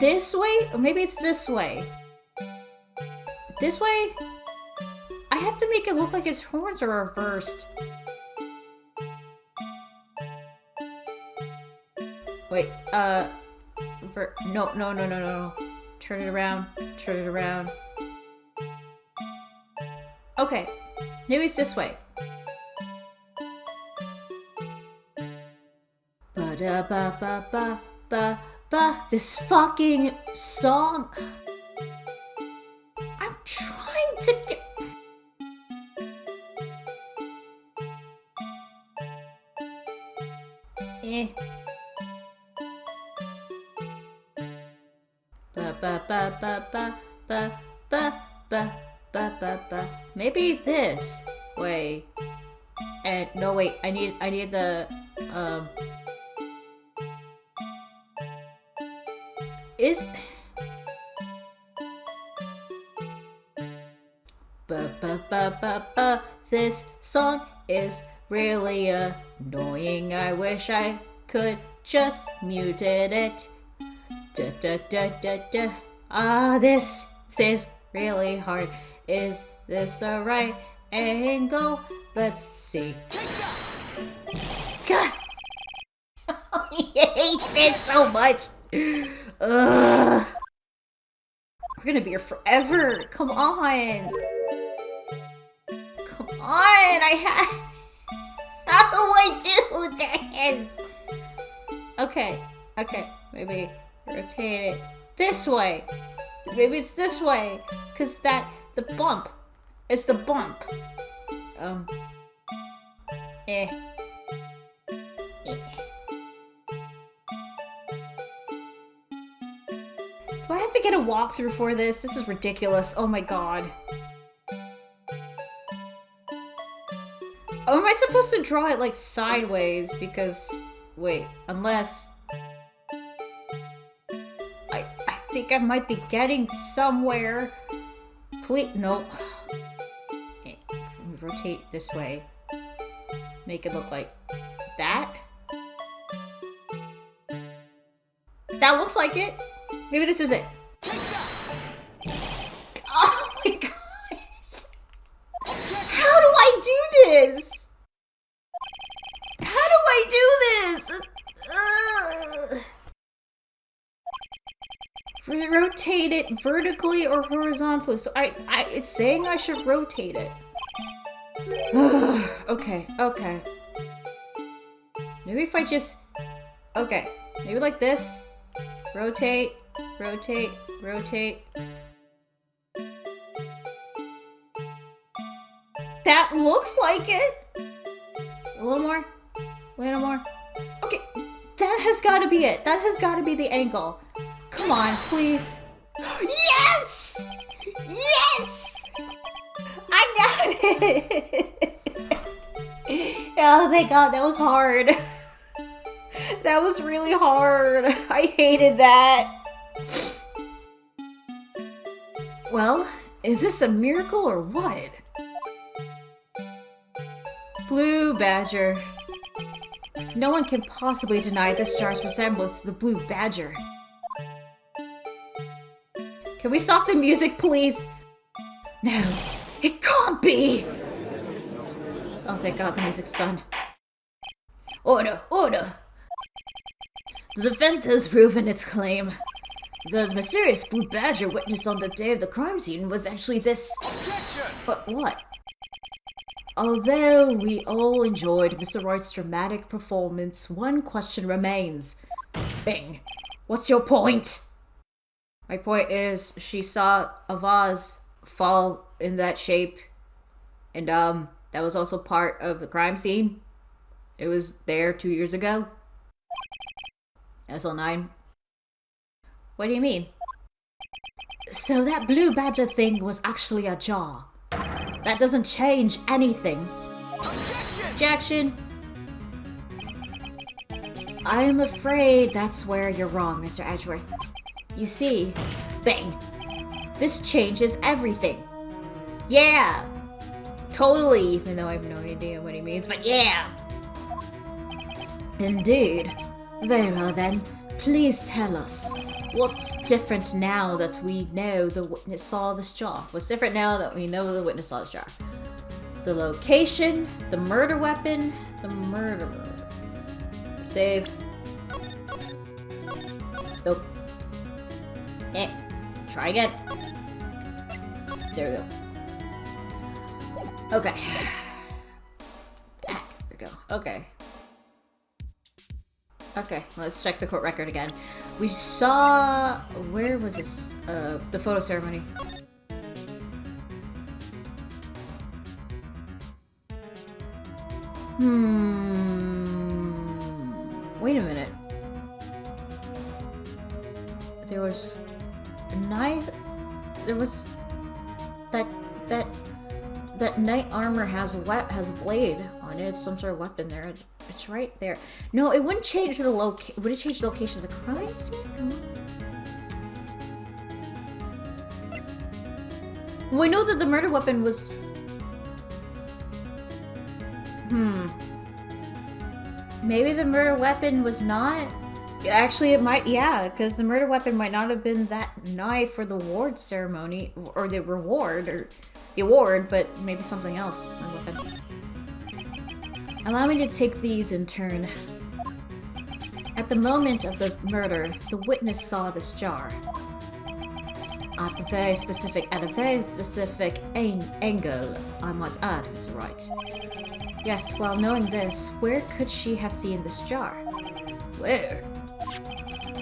this way? Or maybe it's this way. This way? I have to make it look like his horns are reversed. Wait, no. Turn it around. Okay, maybe it's this way. Ba-da-ba-ba-ba-ba-ba. This fucking song. I'm trying to get... Ba-ba-ba-ba-ba-ba-ba-ba-ba-ba-ba. Maybe this way. And no, wait. I need the is ba-ba-ba-ba-ba. This song is really annoying. I wish I could just muted it. Da-da-da-da-da. This is really hard. Is this the right angle? Let's see. God! I hate this so much! Ugh! We're gonna be here forever! Come on! How do I do this? Okay, maybe rotate it this way. Maybe it's this way, cause the bump. It's the bump. Do I have to get a walkthrough for this? This is ridiculous. Oh my god. Oh, am I supposed to draw it like sideways? Because, wait, unless... I think I might be getting somewhere. Please, nope. Okay, rotate this way. Make it look like that. That looks like it. Maybe this is it. Oh my gosh. How do I do this? How do I do this? Rotate it vertically or horizontally. So it's saying I should rotate it. Okay. Maybe if I just... Okay, maybe like this. Rotate. That looks like it. A little more. Okay, that has got to be it. That has got to be the angle. Come on, please. Yes! I got it! Oh, thank God, that was hard. That was really hard. I hated that. Well, is this a miracle or what? Blue Badger. No one can possibly deny this jar's resemblance to the Blue Badger. Can we stop the music, please? No, it can't be! Oh, thank God, the music's done. Order! The defense has proven its claim. The mysterious Blue Badger witnessed on the day of the crime scene was actually this... Objection! But what? Although we all enjoyed Mr. Wright's dramatic performance, one question remains. Bing. What's your point? My point is, she saw a vase fall in that shape, and that was also part of the crime scene. It was there 2 years ago. SL9. What do you mean? So that Blue Badger thing was actually a jar. That doesn't change anything. Objection! I am afraid that's where you're wrong, Mr. Edgeworth. You see, bang, this changes everything. Yeah! Totally, even though I have no idea what he means, but yeah! Indeed. Very well then, please tell us. What's different now that we know the witness saw this jar? What's different now that we know the witness saw this jar? The location, the murder weapon, the murderer. Save. Nope. Try again. There we go. Okay. There we go. Okay. Okay, let's check the court record again. We saw... Where was this? The photo ceremony. Wait a minute. There was a knife. There was that knight armor has a blade on it. It's some sort of weapon there. It's right there. No, it wouldn't change the would it change the location of the crime scene? We know that the murder weapon was... Maybe the murder weapon was not... Actually, it might, yeah, because the murder weapon might not have been that knife for the award ceremony, or the reward, or the award, but maybe something else. Allow me to take these in turn. At the moment of the murder, the witness saw this jar. At a very specific angle, I might add, Mr. Wright. Yes, while knowing this, where could she have seen this jar? Where?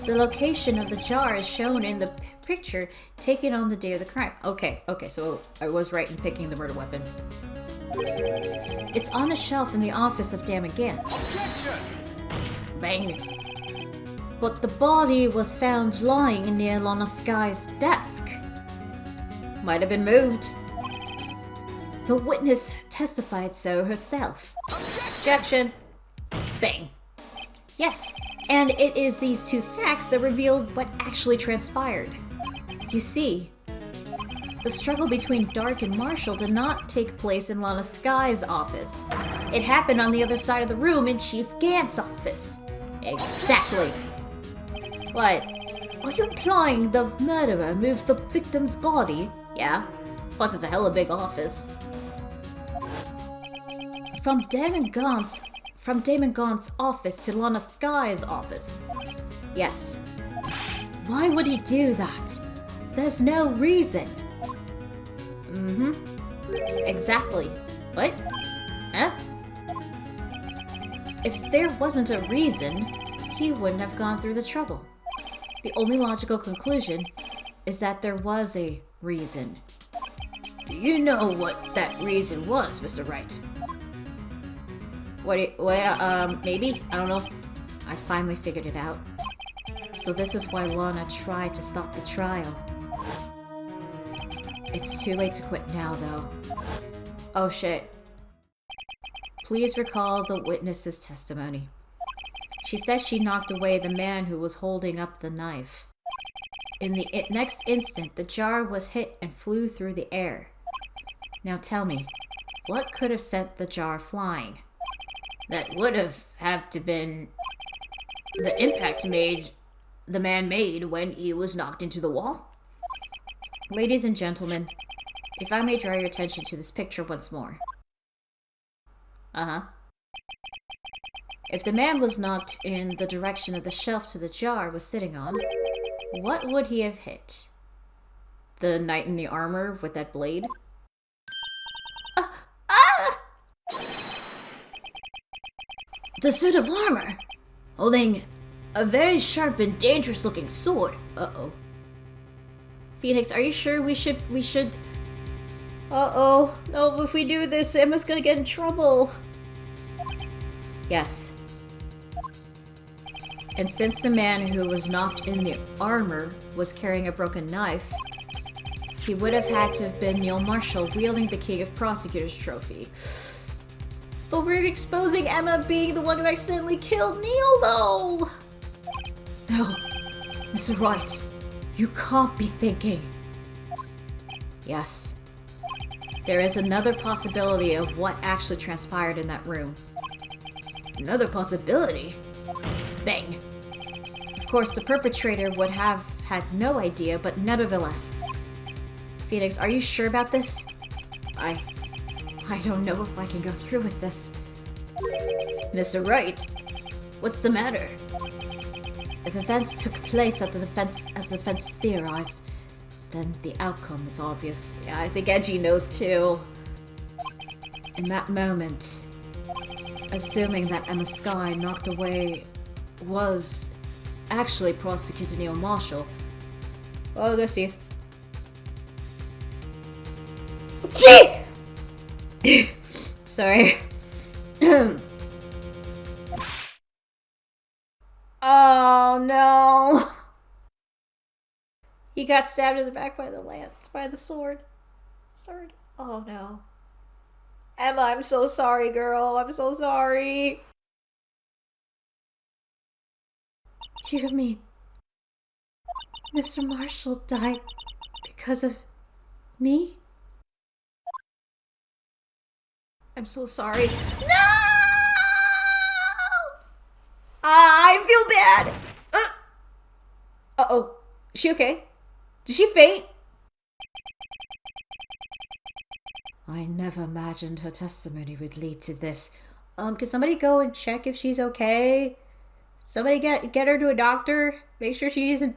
The location of the jar is shown in the picture taken on the day of the crime. Okay, so I was right in picking the murder weapon. It's on a shelf in the office of Dan again. Objection! Bang. But the body was found lying near Ema Skye's desk. Might have been moved. The witness testified so herself. Objection! Bang. Yes, and it is these two facts that revealed what actually transpired. You see, the struggle between Dark and Marshall did not take place in Ema Skye's office. It happened on the other side of the room in Chief Gant's office. Exactly. What? Are you implying the murderer moved the victim's body? Yeah. Plus it's a hella big office. From Damon Gaunt's office to Ema Skye's office. Yes. Why would he do that? There's no reason. Exactly. What? Huh? If there wasn't a reason, he wouldn't have gone through the trouble. The only logical conclusion is that there was a reason. Do you know what that reason was, Mr. Wright? Maybe? I don't know. I finally figured it out. So this is why Lana tried to stop the trial. It's too late to quit now, though. Oh shit. Please recall the witness's testimony. She says she knocked away the man who was holding up the knife. In the next instant, the jar was hit and flew through the air. Now tell me, what could have sent the jar flying? That would have to been the impact the man made when he was knocked into the wall. Ladies and gentlemen, if I may draw your attention to this picture once more. If the man was knocked in the direction of the shelf to the jar was sitting on, what would he have hit? The knight in the armor with that blade? The suit of armor, holding a very sharp and dangerous looking sword. Uh-oh. Phoenix, are you sure we should... Uh-oh. No, if we do this, Emma's gonna get in trouble. Yes. And since the man who was knocked in the armor was carrying a broken knife, he would have had to have been Neil Marshall wielding the King of Prosecutors trophy. But we're exposing Emma being the one who accidentally killed Neil, though! No, Mr. Wright, you can't be thinking. Yes. There is another possibility of what actually transpired in that room. Another possibility? Bang. Of course, the perpetrator would have had no idea, but nevertheless. Phoenix, are you sure about this? I don't know if I can go through with this. Mr. Wright, what's the matter? If events took place as the defense theorized, then the outcome is obvious. Yeah, I think Edgy knows too. In that moment, assuming that Ema Skye knocked away was actually Prosecutor Neil Marshall. Oh, there she is. Sorry. Oh no! He got stabbed in the back by the sword. Oh no. Emma, I'm so sorry, girl. I'm so sorry. You mean Mr. Marshall died because of me? I'm so sorry. No! I feel bad. Uh-oh. Is she okay? Did she faint? I never imagined her testimony would lead to this. Can somebody go and check if she's okay? Somebody get her to a doctor. Make sure she isn't,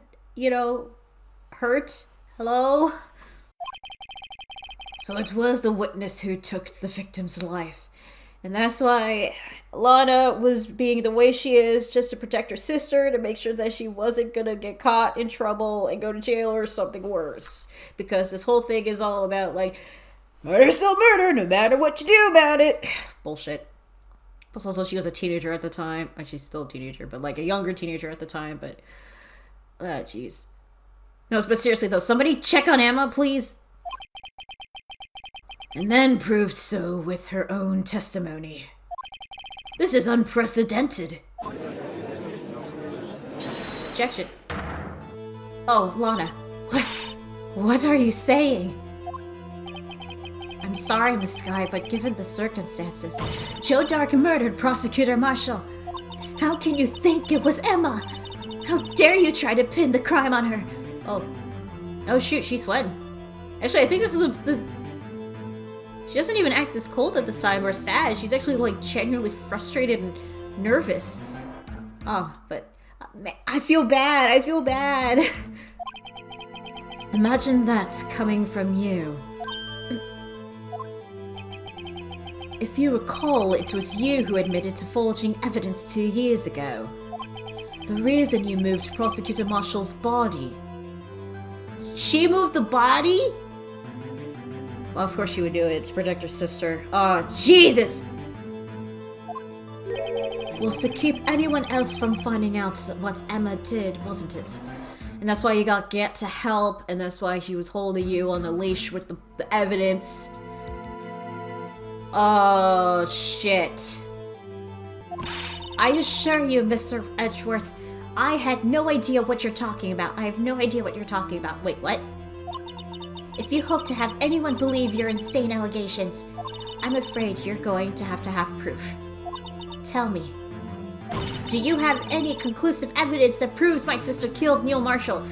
hurt. Hello? So it was the witness who took the victim's life. And that's why Lana was being the way she is, just to protect her sister, to make sure that she wasn't gonna get caught in trouble and go to jail or something worse. Because this whole thing is all about, murder's still murder, no matter what you do about it. Bullshit. Plus also she was a teenager at the time. She's still a teenager, but a younger teenager at the time, but... jeez. No, but seriously though, somebody check on Emma, please. And then proved so with her own testimony. This is unprecedented. Objection. Oh, Lana. What are you saying? I'm sorry, Miss Skye, but given the circumstances, Joe Dark murdered Prosecutor Marshall. How can you think it was Emma? How dare you try to pin the crime on her? Oh shoot, she's sweating. Actually, I think this is she doesn't even act this cold at this time or sad. She's actually genuinely frustrated and nervous. Oh, but I feel bad. Imagine that coming from you. If you recall, it was you who admitted to forging evidence 2 years ago. The reason you moved Prosecutor Marshall's body. She moved the body? Well, of course she would do it to protect her sister. Oh, Jesus! Was to keep anyone else from finding out what Emma did, wasn't it? And that's why you got Get to help, and that's why he was holding you on a leash with the evidence. Oh, shit. I assure you, Mr. Edgeworth, I had no idea what you're talking about. I have no idea what you're talking about. Wait, what? If you hope to have anyone believe your insane allegations, I'm afraid you're going to have proof. Tell me, do you have any conclusive evidence that proves my sister killed Neil Marshall?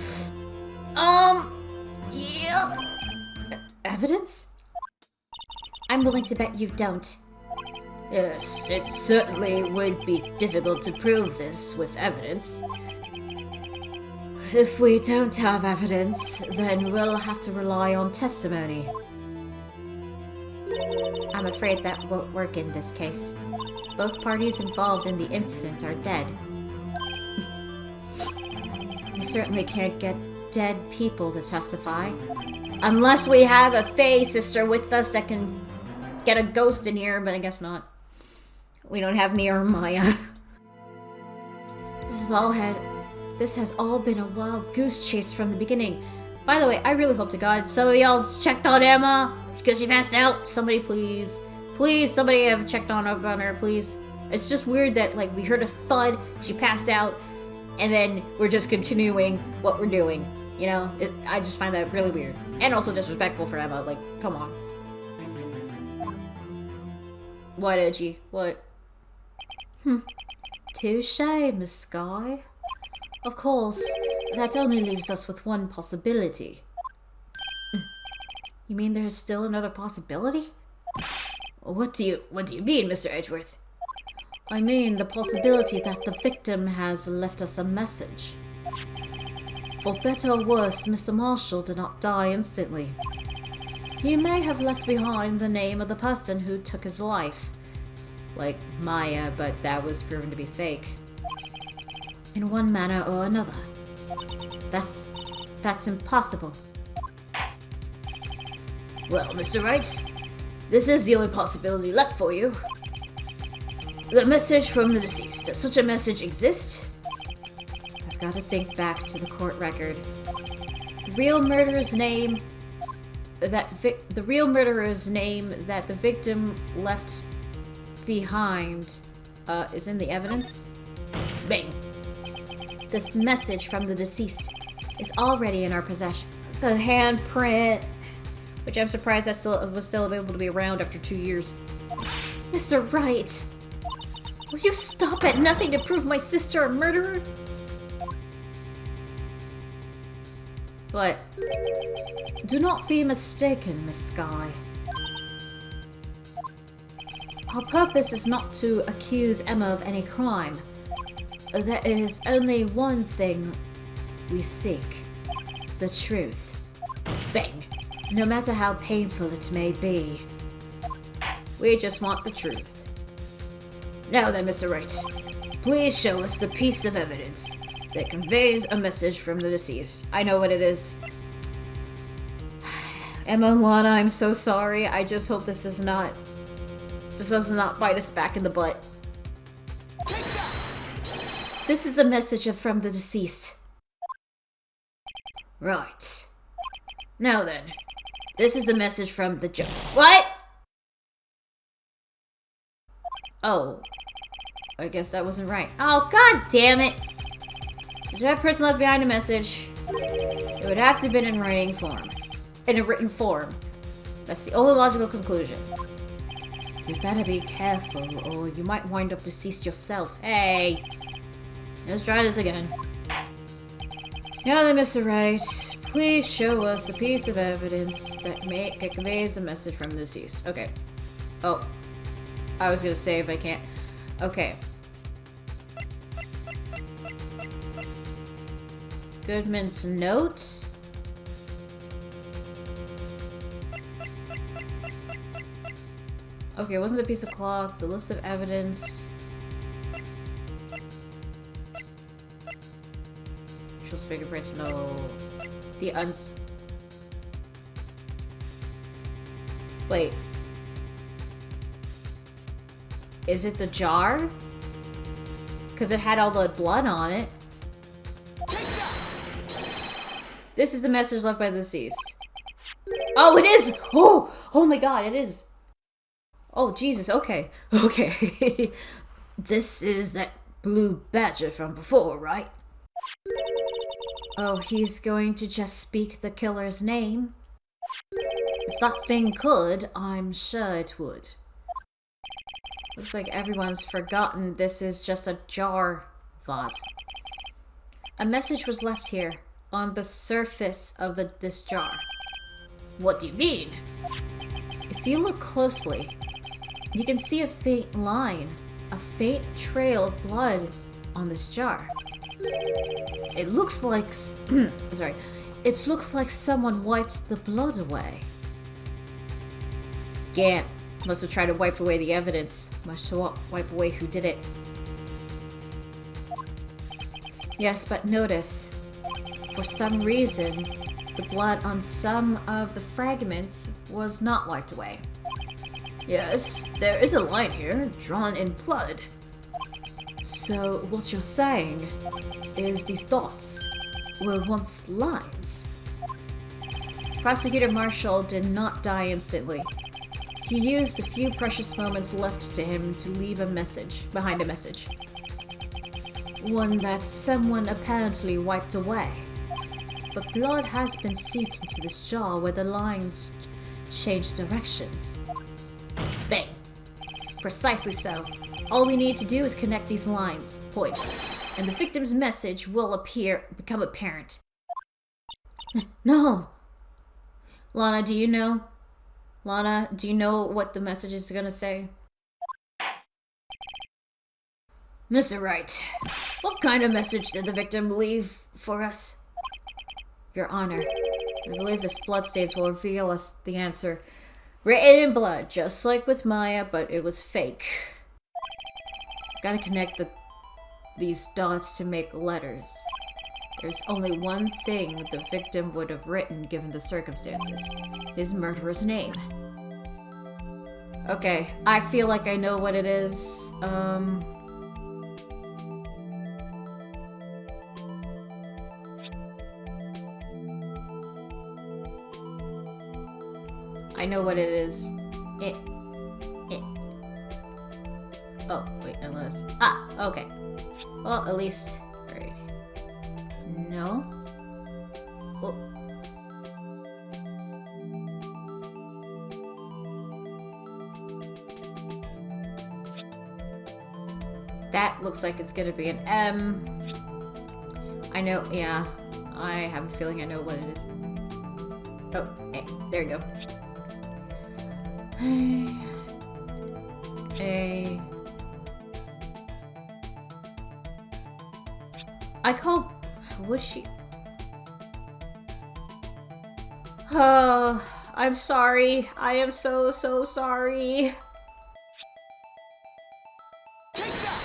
Yeah. Evidence? I'm willing to bet you don't. Yes, it certainly would be difficult to prove this with evidence. If we don't have evidence, then we'll have to rely on testimony. I'm afraid that won't work in this case. Both parties involved in the incident are dead. You certainly can't get dead people to testify. Unless we have a Fae sister with us that can get a ghost in here, but I guess not. We don't have me or Maya. This has all been a wild goose chase from the beginning. By the way, I really hope to God some of y'all checked on Emma because she passed out. Somebody please. Please, somebody have checked on her, please. It's just weird that, we heard a thud, she passed out, and then we're just continuing what we're doing. I just find that really weird. And also disrespectful for Emma, come on. What, Edgy? What? Touche, Miss Skye. Of course, that only leaves us with one possibility. You mean there's still another possibility? What do you mean, Mr. Edgeworth? I mean the possibility that the victim has left us a message. For better or worse, Mr. Marshall did not die instantly. He may have left behind the name of the person who took his life. Like Maya, but that was proven to be fake. In one manner or another. That's impossible. Well, Mr. Wright, this is the only possibility left for you. The message from the deceased. Does such a message exist? I've got to think back to the court record. The real murderer's name that the victim left behind is in the evidence. Bang. This message from the deceased is already in our possession. The handprint, which I'm surprised that was still able to be around after 2 years. Mr. Wright, will you stop at nothing to prove my sister a murderer? What? Do not be mistaken, Miss Skye. Our purpose is not to accuse Emma of any crime. There is only one thing we seek. The truth. Bang. No matter how painful it may be. We just want the truth. Now then, Mr. Wright, please show us the piece of evidence that conveys a message from the deceased. I know what it is. Emma and Lana, I'm so sorry. I just hope this does not bite us back in the butt. This is the message from the deceased. Right. Now then, this is the message from the judge. What? Oh. I guess that wasn't right. Oh, god damn it! If that person left behind a message, it would have to have been in writing form. In a written form. That's the only logical conclusion. You better be careful, or you might wind up deceased yourself. Hey! Let's try this again. Now then, Mr. Wright, please show us the piece of evidence that conveys a message from the deceased. Okay. Oh. I was gonna say if I can't. Okay. Goodman's note. Okay, it wasn't a piece of cloth. The list of evidence. Shows fingerprints. No. The Wait. Is it the jar? Because it had all the blood on it. This is the message left by the deceased. Oh, it is! Oh my god, it is. Oh, Jesus, okay. Okay. This is that blue badger from before, right? Oh, he's going to just speak the killer's name? If that thing could, I'm sure it would. Looks like everyone's forgotten this is just a jar vase. A message was left here, on the surface of this jar. What do you mean? If you look closely, you can see a faint line, a faint trail of blood on this jar. It looks like... sorry. It looks like someone wiped the blood away. Gant must have tried to wipe away the evidence. Must have wipe away who did it. Yes, but notice, for some reason, the blood on some of the fragments was not wiped away. Yes, there is a line here, drawn in blood. So what you're saying is these dots were once lines. Prosecutor Marshall did not die instantly. He used the few precious moments left to him to leave a message, behind a message. One that someone apparently wiped away. But blood has been seeped into this jar where the lines changed directions. Bang! Precisely so. All we need to do is connect these points. and the victim's message will become apparent. No! Lana, do you know? Lana, do you know what the message is gonna say? Mr. Wright, what kind of message did the victim leave for us? Your Honor, I believe this bloodstains will reveal us the answer. Written in blood, just like with Maya, but it was fake. Gotta connect these dots to make letters. There's only one thing the victim would have written given the circumstances. His murderer's name. Okay, I feel like I know what it is. I know what it is. Oh, wait, unless... Ah, okay. Well, at least... Alright. No? Oh. That looks like it's gonna be an M. I know, yeah. I have a feeling I know what it is. Oh, hey, there you go. I called... Would she... Oh, I'm sorry. I am so sorry. Take that!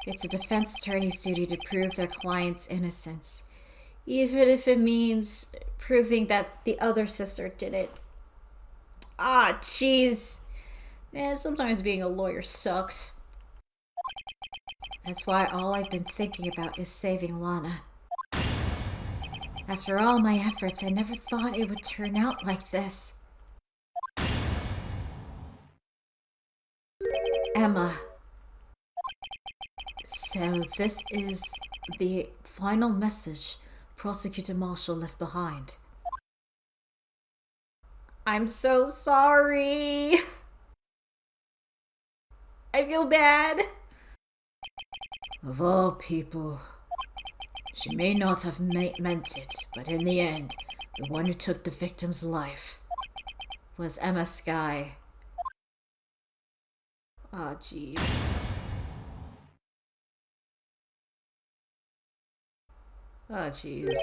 It's a defense attorney's duty to prove their client's innocence. Even if it means proving that the other sister did it. Ah, jeez. Man, sometimes being a lawyer sucks. That's why all I've been thinking about is saving Lana. After all my efforts, I never thought it would turn out like this. Emma. So this is the final message Prosecutor Marshall left behind. I'm so sorry. I feel bad. Of all people, she may not have meant it, but in the end, the one who took the victim's life was Ema Skye. Oh, jeez. Oh, jeez.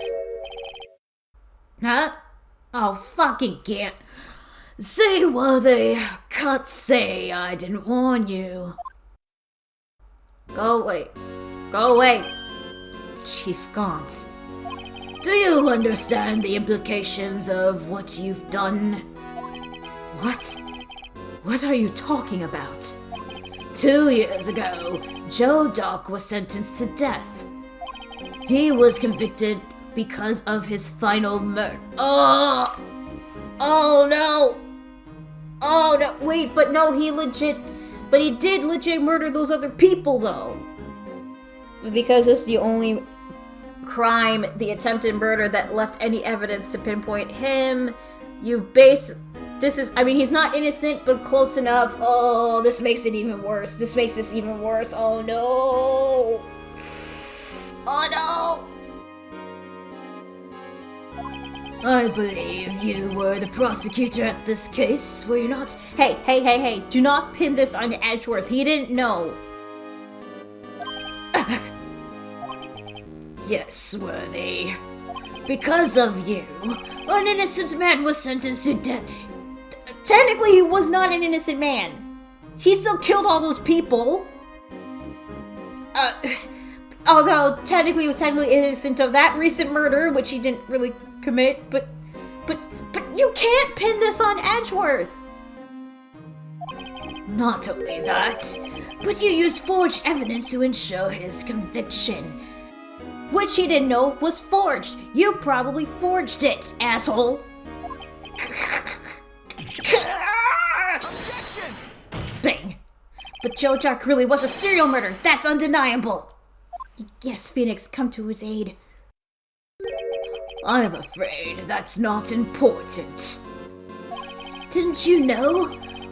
Huh? Oh, fucking can't. Say what they can't say I didn't warn you. Go away. Go away. Chief Gaunt. Do you understand the implications of what you've done? What? What are you talking about? 2 years ago, Joe Dock was sentenced to death. He was convicted because of his final murder. Oh! Oh no! Oh no! Wait, but no, he did legit murder those other people though. Because it's the only crime, the attempted murder, that left any evidence to pinpoint him. I mean, he's not innocent, but close enough. Oh, this makes it even worse. This makes this even worse. Oh no! Oh no! I believe you were the prosecutor at this case, were you not? Hey, do not pin this on Edgeworth. He didn't know. Yes, Worthy. Because of you, an innocent man was sentenced to death. Technically, he was not an innocent man. He still killed all those people. Although, technically, he was innocent of that recent murder, which he didn't really commit, but you can't pin this on Edgeworth! Not only that, but you used forged evidence to ensure his conviction. Which he didn't know was forged. You probably forged it, asshole! Objection! Bang! But Joe Dock really was a serial murderer, that's undeniable! Yes, Phoenix, come to his aid. I'm afraid that's not important. Didn't you know?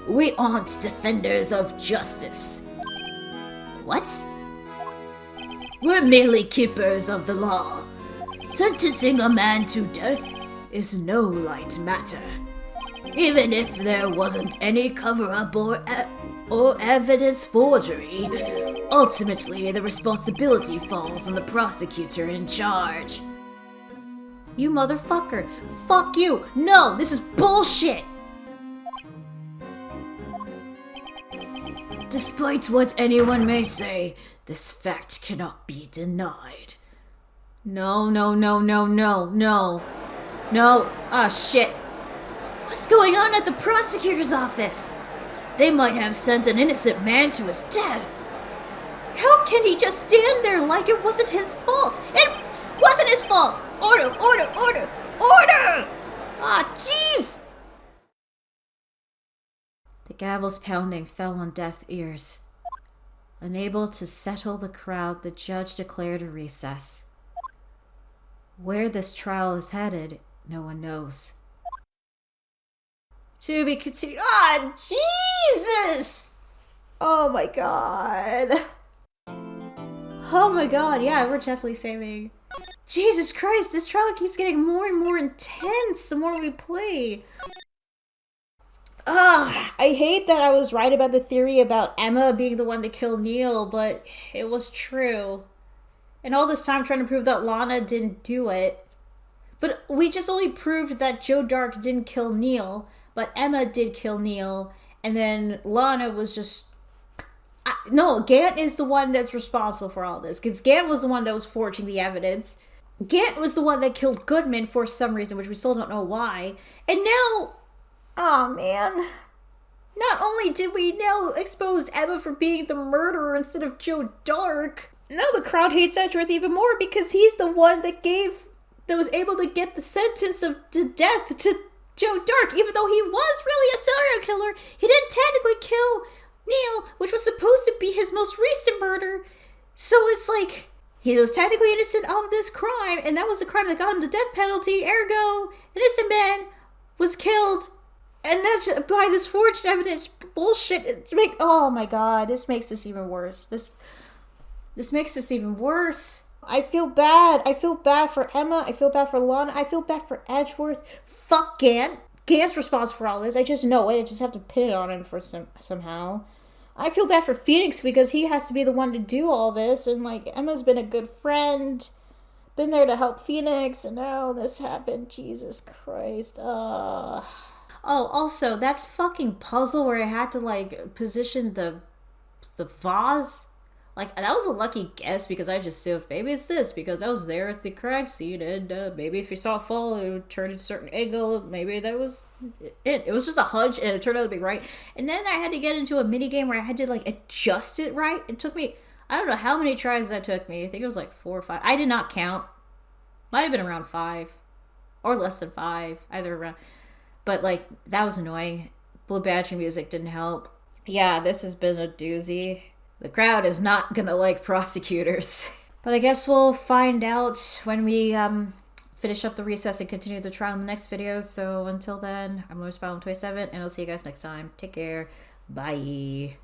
We aren't defenders of justice. What? We're merely keepers of the law. Sentencing a man to death is no light matter. Even if there wasn't any cover-up or evidence forgery, ultimately the responsibility falls on the prosecutor in charge. You motherfucker. Fuck you. No, this is bullshit. Despite what anyone may say, this fact cannot be denied. No. No. Ah, shit. What's going on at the prosecutor's office? They might have sent an innocent man to his death. How can he just stand there like it wasn't his fault? It wasn't his fault! Order! Ah, jeez! The gavel's pounding fell on deaf ears. Unable to settle the crowd, the judge declared a recess. Where this trial is headed, no one knows. To be continued. Ah, Jesus! Oh my god. Oh my god, yeah, we're definitely saving. Jesus Christ, this trial keeps getting more and more intense the more we play. Ugh, I hate that I was right about the theory about Emma being the one to kill Neil, but it was true. And all this time trying to prove that Lana didn't do it. But we just only proved that Joe Dark didn't kill Neil, but Emma did kill Neil, and then Lana was just... No, Gant is the one that's responsible for all this, because Gant was the one that was forging the evidence. Gant was the one that killed Goodman for some reason, which we still don't know why. And now... Oh, man. Not only did we now expose Emma for being the murderer instead of Joe Dark, now the crowd hates Edgeworth even more because he's the one that was able to get the sentence of death to Joe Dark. Even though he was really a serial killer, he didn't technically kill Neil, which was supposed to be his most recent murder. So it's like, he was technically innocent of this crime, and that was the crime that got him the death penalty. Ergo, innocent man was killed. And that's by this forged evidence bullshit. Oh my god, this makes this even worse. This makes this even worse. I feel bad. I feel bad for Emma. I feel bad for Lana. I feel bad for Edgeworth. Fuck Gant. Gant's responsible for all this. I just know it. I just have to pin it on him for somehow. I feel bad for Phoenix because he has to be the one to do all this. And like, Emma's been a good friend. Been there to help Phoenix. And now this happened. Jesus Christ. Oh, also, that fucking puzzle where I had to, like, position the vase, like, that was a lucky guess because I just assumed maybe it's this because I was there at the crime scene and maybe if you saw it fall, it would turn in a certain angle. Maybe that was it. It was just a hunch and it turned out to be right. And then I had to get into a mini game where I had to, like, adjust it right. It took me, I don't know how many tries that took me. I think it was like 4 or 5. I did not count. Might have been around 5 or less than 5, either around. But, like, that was annoying. Blue Badger music didn't help. Yeah, this has been a doozy. The crowd is not gonna like prosecutors. But I guess we'll find out when we finish up the recess and continue the trial in the next video. So until then, I'm Lunar 27, and I'll see you guys next time. Take care. Bye.